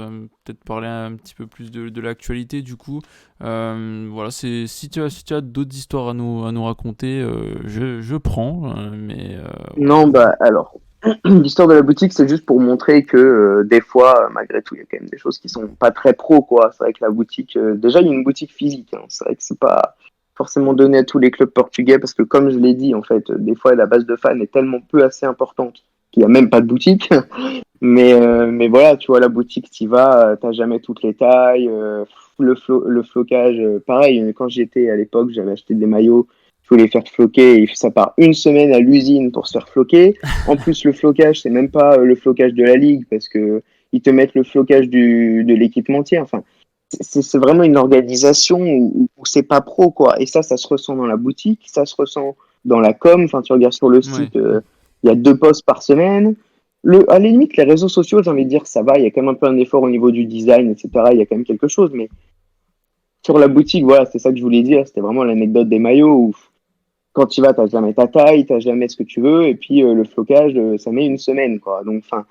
peut-être parler un petit peu plus de l'actualité du coup. Voilà, si tu as d'autres histoires à nous raconter, je prends, mais Non, bah alors, l'histoire de la boutique, c'est juste pour montrer que des fois, malgré tout, il y a quand même des choses qui sont pas très pro, quoi. C'est vrai que la boutique, déjà, il y a une boutique physique, hein. C'est vrai que c'est pas forcément donné à tous les clubs portugais parce que, comme je l'ai dit, en fait, des fois, la base de fans est tellement peu assez importante qu'il n'y a même pas de boutique. Mais voilà, tu vois, la boutique, t'y vas, t'as jamais toutes les tailles. Le flocage, pareil, quand j'y étais à l'époque, j'avais acheté des maillots, il faut les faire floquer, et ça part une semaine à l'usine pour se faire floquer. En plus, le flocage, c'est même pas le flocage de la ligue, parce que ils te mettent le flocage de l'équipementier. Enfin, c'est vraiment une organisation où c'est pas pro, quoi. Et ça se ressent dans la boutique, ça se ressent dans la com. Enfin, tu regardes sur le ouais. site, il y a 2 posts par semaine. À la limite, les réseaux sociaux, j'ai envie de dire, ça va, il y a quand même un peu un effort au niveau du design, etc. Il y a quand même quelque chose, mais sur la boutique, voilà, c'est ça que je voulais dire. C'était vraiment l'anecdote des maillots où quand tu vas, t'as jamais ta taille, t'as jamais ce que tu veux, et puis le flocage, ça met une semaine, quoi. Donc, enfin,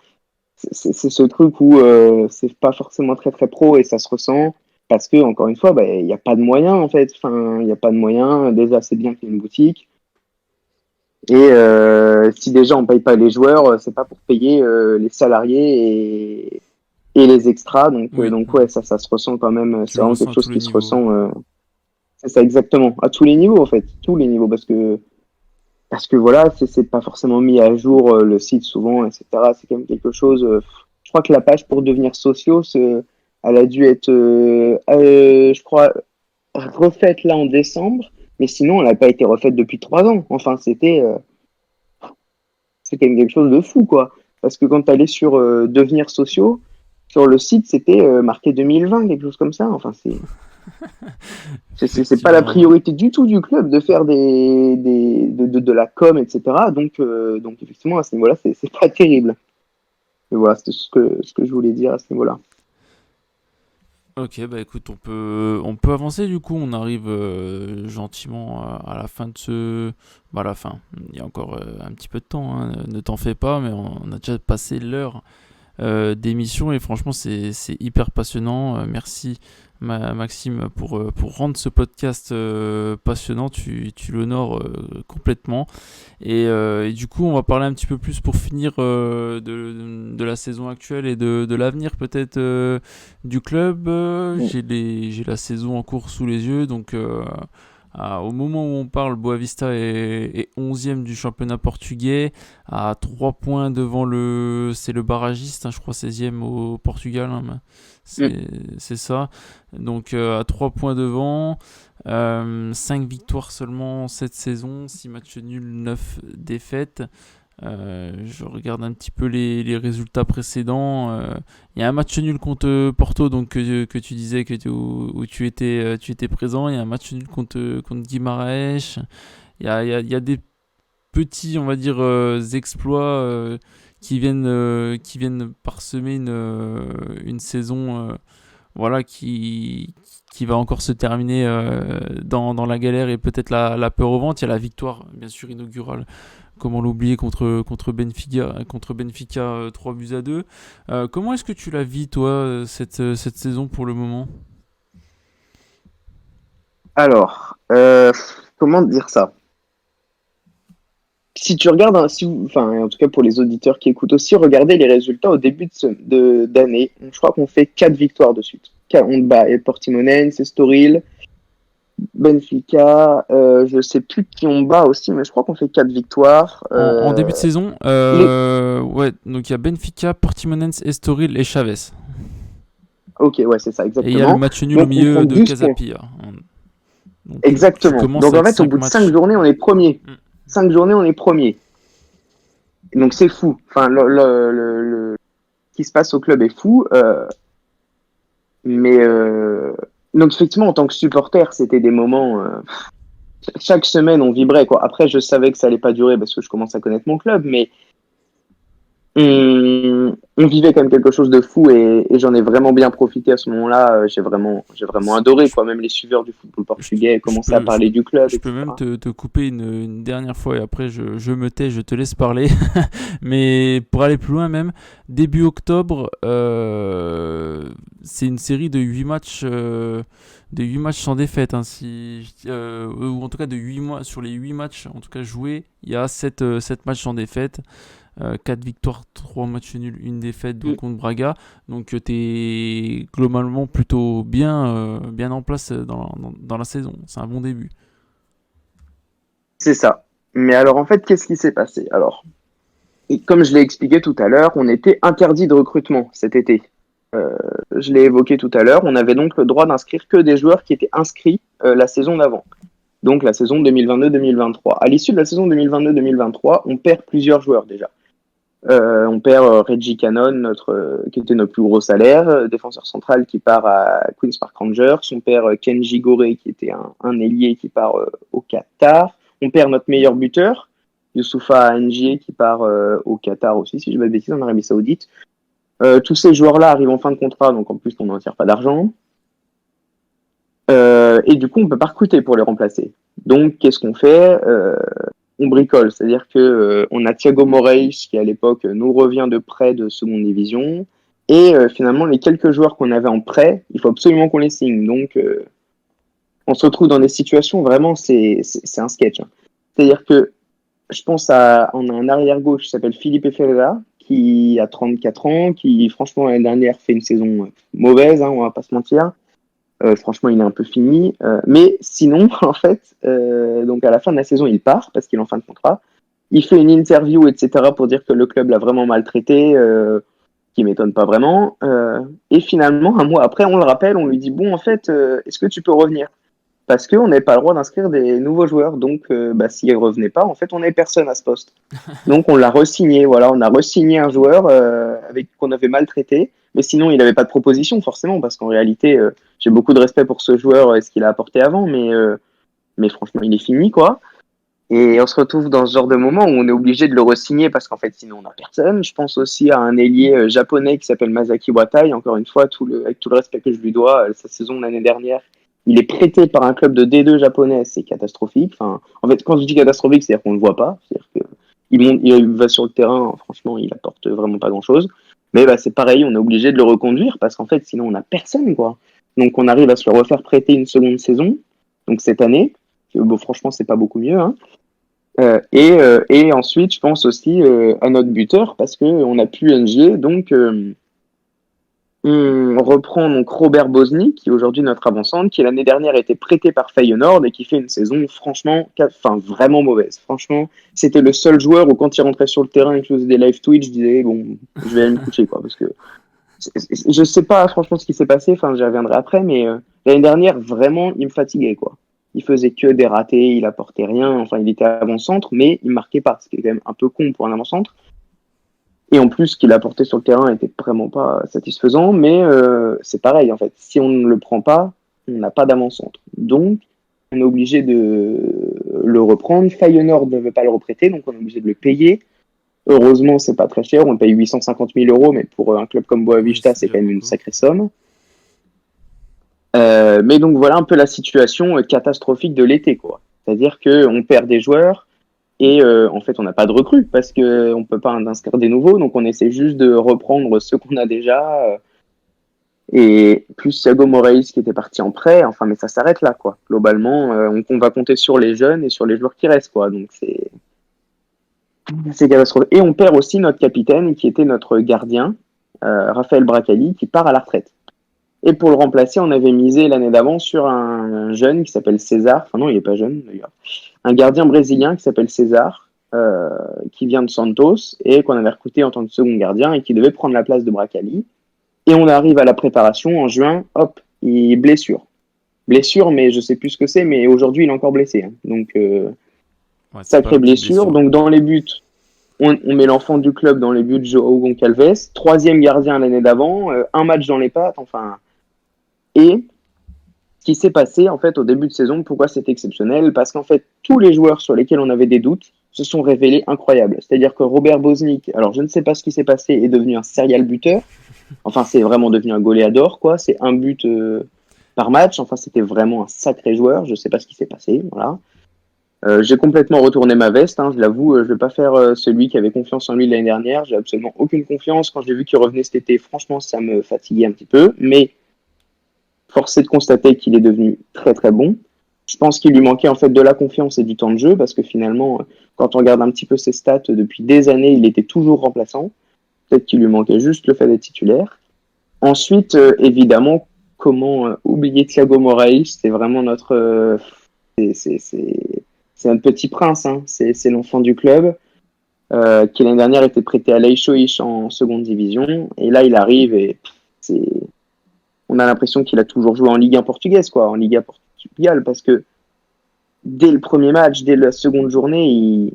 c'est ce truc où c'est pas forcément très très pro et ça se ressent parce que encore une fois, bah, il n'y a pas de moyens en fait. Enfin, il n'y a pas de moyens. Déjà, c'est bien qu'il y ait une boutique. Et si déjà on paye pas les joueurs, c'est pas pour payer les salariés et les extras. Oui, Donc ouais, ça se ressent quand même. tu C'est le vraiment ressens quelque à chose tous les qui se niveaux. ressent. C'est ça exactement à tous les niveaux en fait, tous les niveaux parce que voilà, c'est pas forcément mis à jour le site souvent, etc. C'est quand même quelque chose. Je crois que la page pour devenir socios, elle a dû être, je crois, refaite là en décembre, mais sinon elle n'a pas été refaite depuis 3 ans. Enfin, c'est quand même quelque chose de fou, quoi. Parce que quand tu allais sur devenir sociaux, sur le site, c'était marqué 2020, quelque chose comme ça. Enfin, c'est pas la Effectivement, ouais. priorité du tout du club de faire de la com, etc. Donc effectivement, à ce niveau-là, c'est pas terrible. Mais voilà, c'était ce que je voulais dire à ce niveau-là. Ok, bah écoute, on peut avancer du coup. On arrive gentiment à la fin de ce. Bah, à la fin. Il y a encore un petit peu de temps, hein, ne t'en fais pas, mais on a déjà passé l'heure d'émission et franchement c'est hyper passionnant. Merci Maxime pour rendre ce podcast passionnant, tu l'honores complètement et du coup on va parler un petit peu plus pour finir de la saison actuelle et de l'avenir peut-être du club. J'ai la saison en cours sous les yeux donc au moment où on parle, Boavista est 11e du championnat portugais, à 3 points devant c'est le barragiste, hein, je crois 16e au Portugal, hein, Mm. c'est ça. Donc à 3 points devant, 5 victoires seulement cette saison, 6 matchs nuls, 9 défaites. Je regarde un petit peu les résultats précédents. Il y a un match nul contre Porto, donc que tu disais où tu étais présent. Il y a un match nul contre Guimarães. Il y a des petits, on va dire, exploits qui viennent parsemer une saison voilà, qui va encore se terminer dans la galère et peut-être la peur au ventre. Il y a la victoire, bien sûr, inaugurale, comment l'oublier, contre Benfica 3 buts à 2. Comment est-ce que tu la vis, toi, cette saison pour le moment? Alors, comment dire ça? Si tu regardes, enfin, en tout cas pour les auditeurs qui écoutent aussi, regardez les résultats au début d'année. Je crois qu'on fait 4 victoires de suite. On bat Portimonense, Estoril, Benfica, je sais plus qui on bat aussi, mais je crois qu'on fait 4 victoires. En début de saison, Les... ouais, donc il y a Benfica, Portimonense, Estoril et Chavez. Ok, ouais, c'est ça, Et il y a le exactement. match nul au Donc on prend milieu de 12 points. Casapia. Donc tu Exactement. commences Donc en avec fait, au 5 bout de cinq matchs. journées, on est premier. Mm. 5 journées, on est premier. Donc c'est fou. Enfin, ce qui se passe au club est fou. Mais donc effectivement, en tant que supporter, c'était des moments. chaque semaine, on vibrait, quoi. Après, je savais que ça allait pas durer parce que je commence à connaître mon club, mais on vivait quand même quelque chose de fou et j'en ai vraiment bien profité à ce moment-là. J'ai vraiment adoré, Je, quoi. Même les suiveurs du football je, portugais je commençaient à peux, parler du club, je peux même etc. te couper une dernière fois et après je me tais, je te laisse parler. Mais pour aller plus loin même, début octobre, c'est une série de 8 matchs, de 8 matchs sans défaite. Hein, ou en tout cas de 8 mois, sur les 8 matchs en tout cas joués, il y a 7 matchs sans défaite. 4 victoires, 3 matchs nuls, une défaite donc contre Braga. Donc tu es globalement plutôt bien en place dans la saison. C'est un bon début. C'est ça. Mais alors, en fait, qu'est-ce qui s'est passé? Alors, comme je l'ai expliqué tout à l'heure, on était interdit de recrutement cet été. Euh, je l'ai évoqué tout à l'heure, on avait donc le droit d'inscrire que des joueurs qui étaient inscrits la saison d'avant, donc la saison 2022-2023. À l'issue de la saison 2022-2023, on perd plusieurs joueurs déjà. On perd Reggie Cannon, qui était notre plus gros salaire, défenseur central qui part à Queen's Park Rangers. On perd Kenji Gore, qui était un ailier qui part au Qatar. On perd notre meilleur buteur, Youssoufa N'Jie, qui part au Qatar aussi, si je ne dis pas de bêtises, en Arabie Saoudite. Tous ces joueurs-là arrivent en fin de contrat, donc en plus on n'en tire pas d'argent. Et du coup, on ne peut pas recruter pour les remplacer. Donc, qu'est-ce qu'on fait? On bricole, c'est-à-dire que on a Thiago Moraes qui à l'époque nous revient de prêt de seconde division, et finalement les quelques joueurs qu'on avait en prêt, il faut absolument qu'on les signe. Donc, on se retrouve dans des situations vraiment, c'est un sketch. Hein. C'est-à-dire que on a un arrière gauche qui s'appelle Philippe Ferreira, qui a 34 ans, qui franchement l'année dernière fait une saison mauvaise, hein, on va pas se mentir. Franchement, il est un peu fini. Mais sinon, en fait, donc à la fin de la saison, il part parce qu'il est en fin de contrat. Il fait une interview, etc., pour dire que le club l'a vraiment maltraité, qui m'étonne pas vraiment. Et finalement, un mois après, on le rappelle, on lui dit bon, en fait, est-ce que tu peux revenir? Parce qu'on n'avait pas le droit d'inscrire des nouveaux joueurs. Donc, s'il ne revenait pas, en fait, on n'avait personne à ce poste. Donc, on l'a re-signé. Voilà, on a re-signé un joueur qu'on avait maltraité. Mais sinon, il n'avait pas de proposition, forcément, parce qu'en réalité, j'ai beaucoup de respect pour ce joueur et ce qu'il a apporté avant. Mais franchement, il est fini, quoi. Et on se retrouve dans ce genre de moment où on est obligé de le re-signer parce qu'en fait, sinon, on n'a personne. Je pense aussi à un ailier japonais qui s'appelle Masaki Watai. Encore une fois, avec tout le respect que je lui dois, sa saison l'année dernière, il est prêté par un club de D2 japonais. C'est catastrophique. Enfin, en fait, quand je dis catastrophique, c'est-à-dire qu'on ne le voit pas. C'est-à-dire que il va sur le terrain, franchement, il apporte vraiment pas grand-chose. Mais bah, c'est pareil, on est obligé de le reconduire parce qu'en fait, sinon, on n'a personne, quoi. Donc, on arrive à se le refaire prêter une seconde saison, donc cette année. Bon, franchement, c'est pas beaucoup mieux, hein. Et ensuite, je pense aussi à notre buteur parce que on n'a plus NG, donc on reprend donc Robert Bosny, qui est aujourd'hui notre avant-centre, qui l'année dernière a été prêté par Feyenoord et qui fait une saison franchement, enfin vraiment mauvaise. Franchement, c'était le seul joueur où quand il rentrait sur le terrain et que je faisais des live Twitch, je disais bon, je vais aller me coucher quoi, parce que je sais pas franchement ce qui s'est passé. Enfin, j'y reviendrai après, mais l'année dernière vraiment, il me fatiguait quoi. Il faisait que des ratés, il apportait rien. Enfin, il était avant-centre, mais il marquait pas. C'était quand même un peu con pour un avant-centre. Et en plus, ce qu'il apportait sur le terrain était vraiment pas satisfaisant, mais c'est pareil en fait. Si on ne le prend pas, on n'a pas d'avant-centre. Donc, on est obligé de le reprendre. Feyenoord ne veut pas le reprêter, donc on est obligé de le payer. Heureusement, c'est pas très cher. On le paye 850 000 euros, mais pour un club comme Oui, Boavista, c'est c'est déjà quand même une beaucoup. sacrée somme. Mais donc voilà un peu la situation catastrophique de l'été, quoi. C'est-à-dire qu'on perd des joueurs, et en fait, on n'a pas de recrues parce qu'on ne peut pas inscrire des nouveaux. Donc, on essaie juste de reprendre ceux qu'on a déjà. Et plus Thiago Moraes qui était parti en prêt. Enfin, mais ça s'arrête là, quoi. Globalement, on va compter sur les jeunes et sur les joueurs qui restent, quoi. Donc, c'est catastrophique. Et on perd aussi notre capitaine qui était notre gardien, Raphaël Bracali, qui part à la retraite. Et pour le remplacer, on avait misé l'année d'avant sur un jeune qui s'appelle César. Enfin, non, il n'est pas jeune d'ailleurs. Un gardien brésilien qui s'appelle César, qui vient de Santos et qu'on avait recruté en tant que second gardien et qui devait prendre la place de Bracali. Et on arrive à la préparation en juin, hop, il blessure. Blessure, mais je sais plus ce que c'est, mais aujourd'hui il est encore blessé. Hein. Donc, Ouais, c'est pas la sacrée petite blessure. blessure. Donc, dans les buts, on met l'enfant du club dans les buts, Joao Goncalves. Troisième gardien l'année d'avant, un match dans les pattes, enfin. Et Ce qui s'est passé en fait au début de saison, pourquoi c'était exceptionnel? Parce qu'en fait, tous les joueurs sur lesquels on avait des doutes se sont révélés incroyables. C'est-à-dire que Robert Bosnik, alors je ne sais pas ce qui s'est passé, est devenu un serial buteur. Enfin, c'est vraiment devenu un goléador, quoi. C'est un but par match. Enfin, c'était vraiment un sacré joueur. Je ne sais pas ce qui s'est passé. Voilà. J'ai complètement retourné ma veste, hein, je l'avoue. Je ne vais pas faire celui qui avait confiance en lui l'année dernière. J'ai absolument aucune confiance. Quand j'ai vu qu'il revenait cet été, franchement, ça me fatiguait un petit peu. Mais force est de constater qu'il est devenu très très bon. Je pense qu'il lui manquait en fait de la confiance et du temps de jeu parce que finalement, quand on regarde un petit peu ses stats depuis des années, il était toujours remplaçant. Peut-être qu'il lui manquait juste le fait d'être titulaire. Ensuite, évidemment, comment oublier Thiago Moraes? C'est vraiment notre, c'est un petit prince. Hein. C'est l'enfant du club qui l'année dernière était prêté à Leishoish en seconde division et là il arrive et c'est on a l'impression qu'il a toujours joué en Ligue 1 portugaise, quoi, en Liga Portugal, parce que dès le premier match, dès la seconde journée,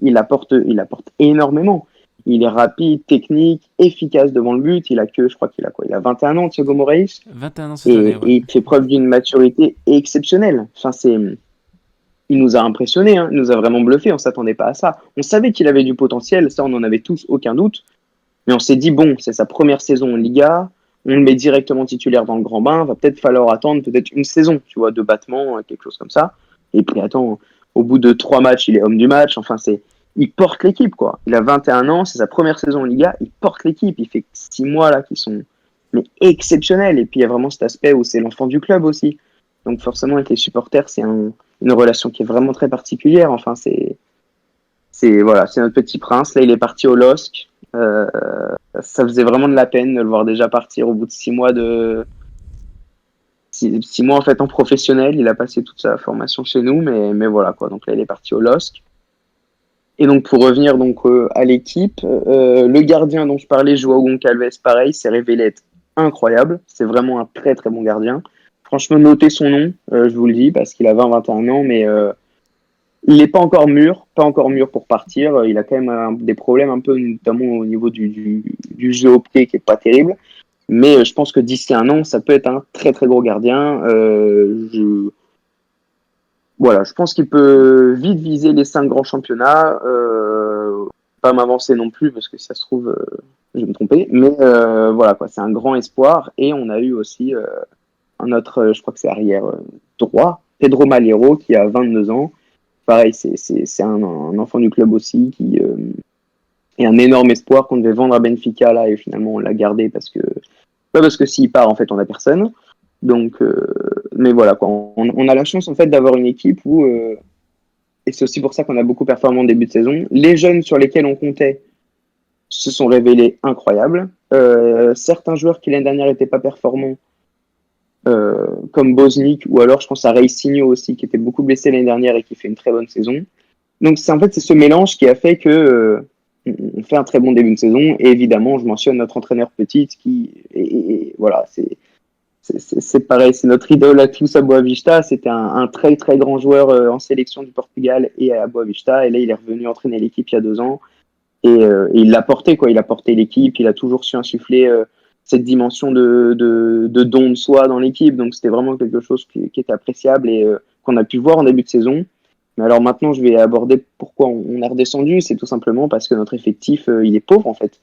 il apporte énormément. Il est rapide, technique, efficace devant le but. Je crois qu'il a quoi? Il a 21 ans, Thiago Moraes, 21 ans cette année, ouais. et il fait preuve d'une maturité exceptionnelle. Enfin, il nous a impressionnés, hein, il nous a vraiment bluffé. On s'attendait pas à ça. On savait qu'il avait du potentiel, ça, on en avait tous aucun doute. Mais on s'est dit, bon, c'est sa première saison en Liga, on le met directement titulaire dans le grand bain, va peut-être falloir attendre peut-être une saison, tu vois, de battement, quelque chose comme ça. Et puis attends, au bout de 3 matchs, il est homme du match. Enfin, il porte l'équipe, quoi. Il a 21 ans, c'est sa première saison en Liga, il porte l'équipe. Il fait 6 mois là qui sont mais exceptionnels. Et puis il y a vraiment cet aspect où c'est l'enfant du club aussi. Donc forcément, avec les supporters, une relation qui est vraiment très particulière. Enfin, voilà, c'est notre petit prince. Là, il est parti au LOSC. Ça faisait vraiment de la peine de le voir déjà partir au bout de 6 mois 6 mois en fait en professionnel. Il a passé toute sa formation chez nous, mais voilà quoi. Donc là, il est parti au LOSC. Et donc pour revenir donc à l'équipe, le gardien dont je parlais, Joao Goncalves, pareil, s'est révélé être incroyable. C'est vraiment un très très bon gardien. Franchement, notez son nom, je vous le dis, parce qu'il a 20-21 ans, mais il n'est pas encore mûr pour partir. Il a quand même des problèmes un peu, notamment au niveau du jeu au pied qui est pas terrible. Mais je pense que d'ici un an, ça peut être un très très gros gardien. Voilà, je pense qu'il peut vite viser les 5 grands championnats. Pas m'avancer non plus parce que si ça se trouve, je vais me tromper. Mais voilà quoi, c'est un grand espoir. Et on a eu aussi un autre, je crois que c'est arrière droit, Pedro Malheiro qui a 22 ans. Pareil, c'est un enfant du club aussi qui est un énorme espoir qu'on devait vendre à Benfica là et finalement on l'a gardé pas parce que s'il part en fait on a personne. Donc, mais voilà quoi, on a la chance en fait d'avoir une équipe où et c'est aussi pour ça qu'on a beaucoup performé en début de saison. Les jeunes sur lesquels on comptait se sont révélés incroyables. Certains joueurs qui l'année dernière n'étaient pas performants comme Bosnik, ou alors je pense à Reisinho aussi, qui était beaucoup blessé l'année dernière et qui fait une très bonne saison. Donc c'est en fait c'est ce mélange qui a fait que on fait un très bon début de saison. Et évidemment, je mentionne notre entraîneur Petit, et voilà, c'est pareil, c'est notre idole à tous à Boavista. C'était un très très grand joueur en sélection du Portugal et à Boavista. Et là, il est revenu entraîner l'équipe il y a 2 ans. Et il l'a porté, quoi. Il a porté l'équipe. Il a toujours su insuffler cette dimension de don de soi dans l'équipe. Donc c'était vraiment quelque chose qui était appréciable et qu'on a pu voir en début de saison. Mais alors maintenant, je vais aborder pourquoi on a redescendu. C'est tout simplement parce que notre effectif, il est pauvre en fait.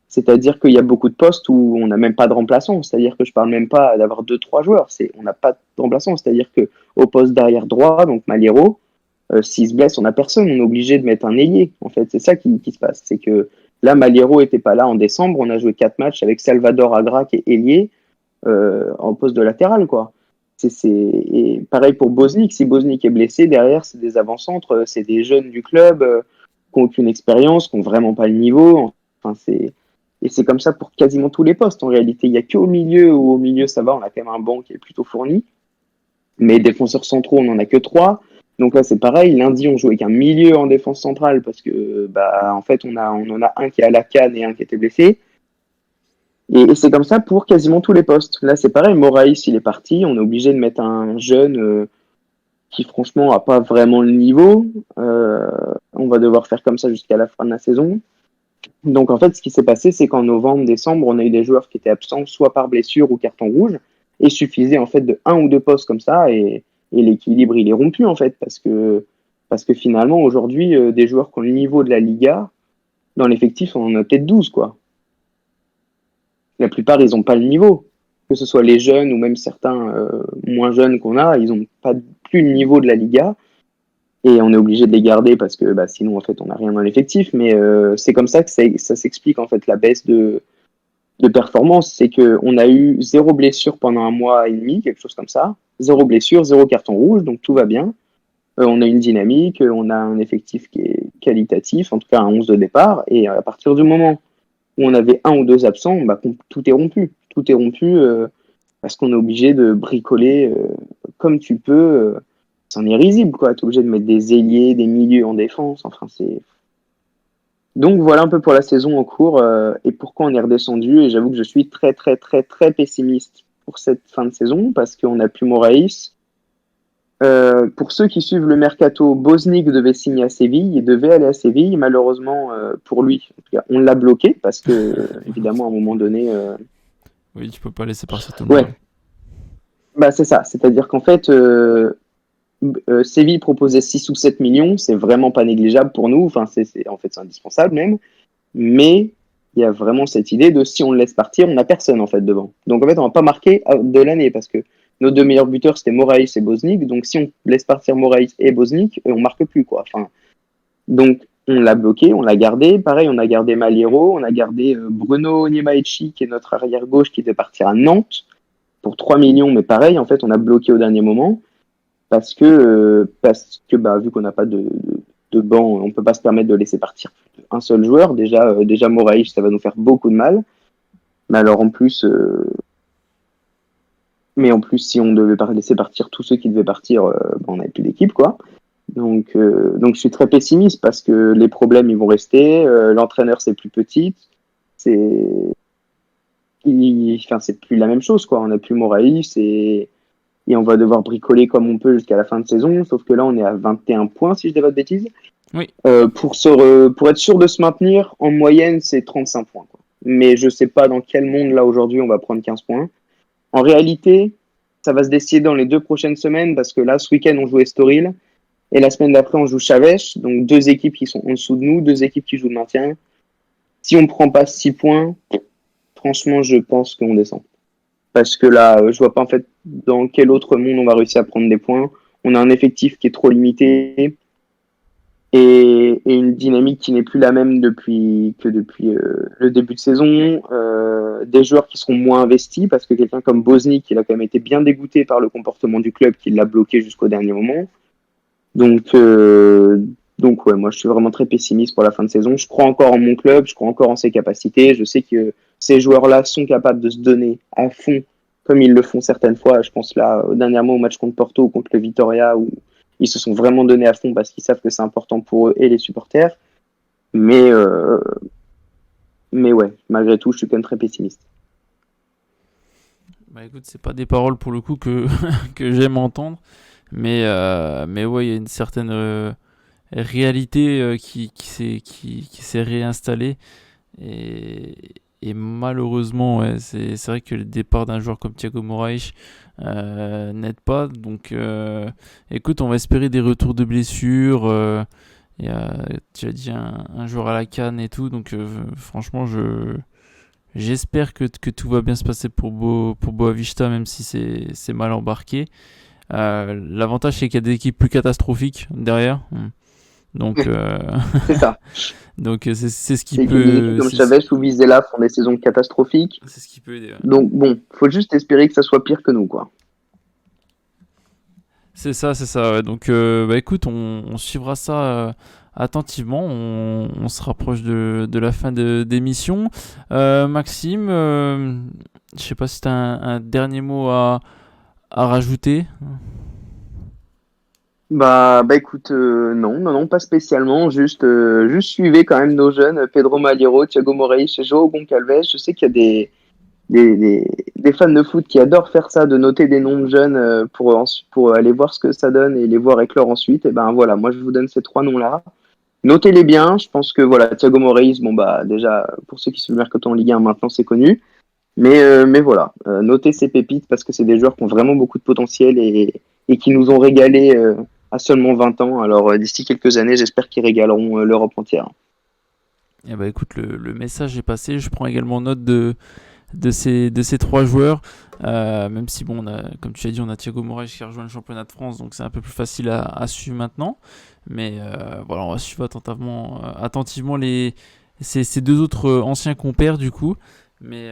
C'est-à-dire qu'il y a beaucoup de postes où on n'a même pas de remplaçant. C'est-à-dire que je parle même pas d'avoir 2, 3 joueurs. On n'a pas de remplaçant. C'est-à-dire que au poste d'arrière droit, donc Malheiro, s'il se blesse, on n'a personne. On est obligé de mettre un ailier. En fait, c'est ça qui se passe. C'est que là, Malheiro était pas là en décembre. On a joué 4 matchs avec Salvador Agra qui est ailier en poste de latéral, quoi. Et pareil pour Bosnik. Si Bosnik est blessé, derrière, c'est des avant-centres, c'est des jeunes du club qui n'ont aucune expérience, qui n'ont vraiment pas le niveau. Enfin, et c'est comme ça pour quasiment tous les postes. En réalité, il n'y a qu'au milieu où au milieu ça va, on a quand même un banc qui est plutôt fourni. Mais défenseurs centraux, on n'en a que 3. Donc là, c'est pareil. Lundi, on jouait qu'un milieu en défense centrale parce que, bah, en fait, on en a un qui est à la canne et un qui était blessé. Et c'est comme ça pour quasiment tous les postes. Là, c'est pareil. Moraes, il est parti. On est obligé de mettre un jeune qui, franchement, n'a pas vraiment le niveau. On va devoir faire comme ça jusqu'à la fin de la saison. Donc, en fait, ce qui s'est passé, c'est qu'en novembre, décembre, on a eu des joueurs qui étaient absents, soit par blessure ou carton rouge. et suffisait en fait de un ou deux postes comme ça et l'équilibre il est rompu en fait parce que finalement aujourd'hui des joueurs qui ont le niveau de la Liga dans l'effectif on en a peut-être 12 quoi. La plupart ils ont pas le niveau, que ce soit les jeunes ou même certains moins jeunes qu'on a, ils ont pas plus le niveau de la Liga et on est obligé de les garder parce que bah, sinon en fait on n'a rien dans l'effectif mais c'est comme ça que ça s'explique en fait la baisse de performance, c'est qu'on a eu zéro blessure pendant un mois et demi, quelque chose comme ça. Zéro blessure, zéro carton rouge, donc tout va bien. On a une dynamique, on a un effectif qui est qualitatif, en tout cas un 11 de départ. Et à partir du moment où on avait un ou deux absents, bah, tout est rompu. Tout est rompu parce qu'on est obligé de bricoler comme tu peux. C'en est risible, quoi. Tu es obligé de mettre des ailiers, des milieux en défense. Enfin, c'est donc voilà un peu pour la saison en cours et pourquoi on est redescendu. Et j'avoue que je suis très très très très pessimiste pour cette fin de saison parce qu'on n'a plus Moraïs. Pour ceux qui suivent le mercato, Bosnik devait signer à Séville, il devait aller à Séville. Malheureusement pour lui, en tout cas, on l'a bloqué parce que évidemment à un moment donné, Oui, tu peux pas laisser partir tout le monde. ouais, bah c'est ça. C'est-à-dire qu'en fait, Séville proposait 6 ou 7 millions, c'est vraiment pas négligeable pour nous. Enfin, en fait c'est indispensable même. Mais il y a vraiment cette idée de si on le laisse partir, on n'a personne en fait devant. Donc en fait, on va pas marquer de l'année parce que nos deux meilleurs buteurs c'était Moraïs et Bosnik. Donc si on laisse partir Moraïs et Bosnik, on marque plus quoi. Enfin, donc on l'a bloqué, on l'a gardé. Pareil, on a gardé Maliero, on a gardé Bruno Niemaechi qui est notre arrière gauche qui devait partir à Nantes pour 3 millions. Mais pareil, en fait, on a bloqué au dernier moment parce que bah, vu qu'on n'a pas de banc, on peut pas se permettre de laisser partir un seul joueur. Déjà Moraïs, ça va nous faire beaucoup de mal. Mais alors en plus, si on devait laisser partir tous ceux qui devaient partir, bah, on n'avait plus d'équipe, quoi. Donc je suis très pessimiste parce que les problèmes ils vont rester. L'entraîneur c'est plus petit, c'est, enfin c'est plus la même chose, quoi. On n'a plus Moraïs et on va devoir bricoler comme on peut jusqu'à la fin de saison. Sauf que là, on est à 21 points, si je dis pas de bêtises. Oui. Pour être sûr de se maintenir, en moyenne, c'est 35 points, quoi. Mais je sais pas dans quel monde, là, aujourd'hui, on va prendre 15 points. En réalité, ça va se décider dans les 2 prochaines semaines parce que là, ce week-end, on joue Estoril. Et la semaine d'après, on joue Chavez. Donc, deux équipes qui sont en dessous de nous, deux équipes qui jouent le maintien. Si on prend pas 6 points, franchement, je pense qu'on descend. Parce que là, je vois pas en fait dans quel autre monde on va réussir à prendre des points. On a un effectif qui est trop limité et une dynamique qui n'est plus la même depuis le début de saison. Des joueurs qui seront moins investis parce que quelqu'un comme Bosnik, il a quand même été bien dégoûté par le comportement du club qui l'a bloqué jusqu'au dernier moment. Donc, euh, donc ouais, moi je suis vraiment très pessimiste pour la fin de saison. Je crois encore en mon club, je crois encore en ses capacités. Je sais que ces joueurs-là sont capables de se donner à fond, comme ils le font certaines fois. Je pense là dernièrement au match contre Porto ou contre le Vitoria où ils se sont vraiment donnés à fond parce qu'ils savent que c'est important pour eux et les supporters. Mais, euh, mais ouais, malgré tout, je suis quand même très pessimiste. Bah écoute, c'est pas des paroles pour le coup que, que j'aime entendre, mais ouais, il y a une certaine réalité qui s'est réinstallée. Et malheureusement, ouais, c'est vrai que le départ d'un joueur comme Thiago Moraes n'aide pas. Donc écoute, on va espérer des retours de blessures. Tu as dit un joueur à la canne et tout. Donc franchement, j'espère que tout va bien se passer pour Boavista, même si c'est mal embarqué. L'avantage, c'est qu'il y a des équipes plus catastrophiques derrière. Donc, C'est ça. donc c'est ce qui C'est que des équipes peut. comme Chavez ou Vizela font des saisons catastrophiques. C'est ce qui peut aider. Ouais. Donc bon, faut juste espérer que ça soit pire que nous, quoi. C'est ça, c'est ça. Ouais. Donc, bah écoute, on suivra ça attentivement. On se rapproche de la fin d'émission. Maxime, je sais pas si tu as un dernier mot à rajouter. Bah écoute, non, pas spécialement. Juste suivez quand même nos jeunes, Pedro Malheiro, Thiago Moraes, João Goncalves. Je sais qu'il y a des fans de foot qui adorent faire ça, de noter des noms de jeunes pour aller voir ce que ça donne et les voir éclore ensuite. Et ben voilà, moi je vous donne ces trois noms-là. Notez-les bien. Je pense que voilà, Thiago Moraes, bon bah déjà pour ceux qui suivent le mercato en Ligue 1, maintenant c'est connu. Mais voilà, notez ces pépites parce que c'est des joueurs qui ont vraiment beaucoup de potentiel et qui nous ont régalé à seulement 20 ans. Alors d'ici quelques années, j'espère qu'ils régaleront l'Europe entière. Eh ben, écoute, le message est passé. Je prends également note de ces trois joueurs. Même si, bon, comme tu as dit, on a Thiago Moraes qui a rejoint le championnat de France, donc c'est un peu plus facile à suivre maintenant. Mais voilà, on va suivre attentivement ces deux autres anciens compères du coup. Mais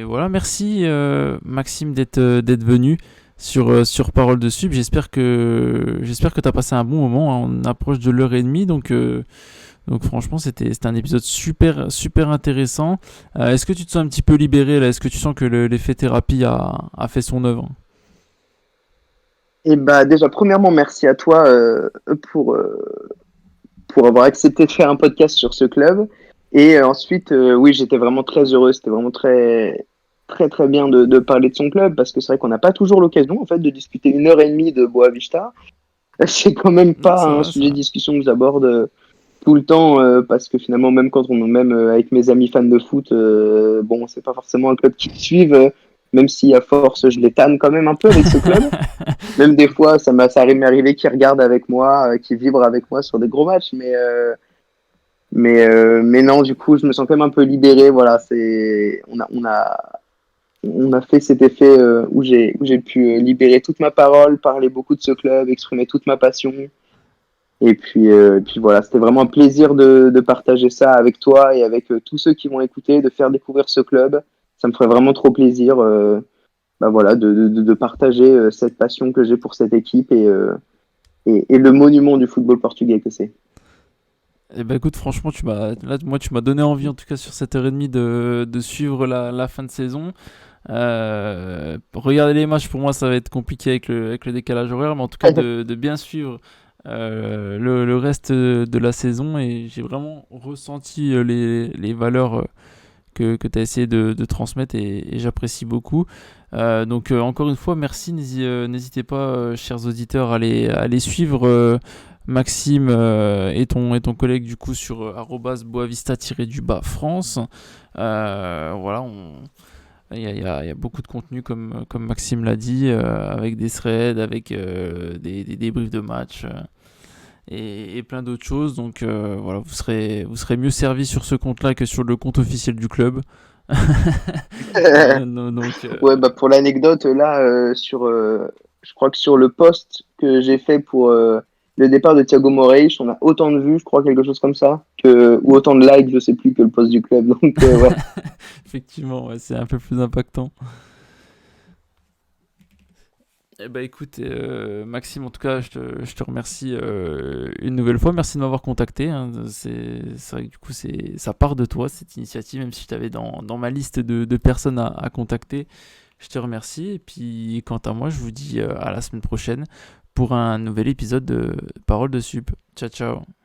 voilà, merci Maxime d'être venu sur Parole de Sub. J'espère que tu as passé un bon moment, hein. On approche de l'heure et demie, donc franchement, c'était un épisode super, super intéressant. Est-ce que tu te sens un petit peu libéré là? Est-ce que tu sens que l'effet thérapie a fait son œuvre? Et bah déjà, premièrement, merci à toi pour, euh, pour avoir accepté de faire un podcast sur ce club. Et ensuite, oui, j'étais vraiment très heureux. C'était vraiment très, très, très bien de parler de son club parce que c'est vrai qu'on n'a pas toujours l'occasion en fait de discuter 1 heure et demie de Boavista. C'est quand même Non, pas c'est un vrai, sujet ça. de discussion que j'aborde tout le temps parce que finalement, même avec mes amis fans de foot, bon, c'est pas forcément un club qu'ils suivent. Même si à force, je les tanne quand même un peu avec ce club. Même des fois, ça m'est arrivé qu'ils regardent avec moi, qu'ils vibrent avec moi sur des gros matchs, mais non, du coup, je me sens quand même un peu libéré. Voilà, on a fait cet effet où j'ai pu libérer toute ma parole, parler beaucoup de ce club, exprimer toute ma passion. Et puis voilà, c'était vraiment un plaisir de partager ça avec toi et avec tous ceux qui vont écouter, de faire découvrir ce club. Ça me ferait vraiment trop plaisir, bah voilà, de partager cette passion que j'ai pour cette équipe et le monument du football portugais que c'est. Eh ben écoute, franchement, tu m'as donné envie, en tout cas sur cette heure et demie, de suivre la fin de saison. Regarder les matchs, pour moi, ça va être compliqué avec le décalage horaire, mais en tout cas, de bien suivre le reste de la saison. Et j'ai vraiment ressenti les valeurs que tu as essayé de transmettre et j'apprécie beaucoup. Donc, encore une fois, merci. N'hésitez pas, chers auditeurs, à les suivre. Maxime et ton collègue du coup sur @boavista-du-bas France. Voilà, il y a beaucoup de contenu comme Maxime l'a dit, avec des threads, avec des débriefs de match et plein d'autres choses. Donc voilà, vous serez mieux servi sur ce compte-là que sur le compte officiel du club. Donc, Ouais, bah pour l'anecdote, là, je crois que sur le post que j'ai fait pour le départ de Thiago Moraes, on a autant de vues, je crois, quelque chose comme ça, ou autant de likes, je sais plus, que le post du club. Donc, ouais. effectivement, ouais, c'est un peu plus impactant. Eh ben écoute, Maxime, en tout cas, je te remercie une nouvelle fois. Merci de m'avoir contacté, hein. C'est vrai que du coup, ça part de toi, cette initiative, même si je t'avais dans ma liste de personnes à contacter. Je te remercie. Et puis, quant à moi, je vous dis à la semaine prochaine pour un nouvel épisode de Parole de Sup. Ciao, ciao.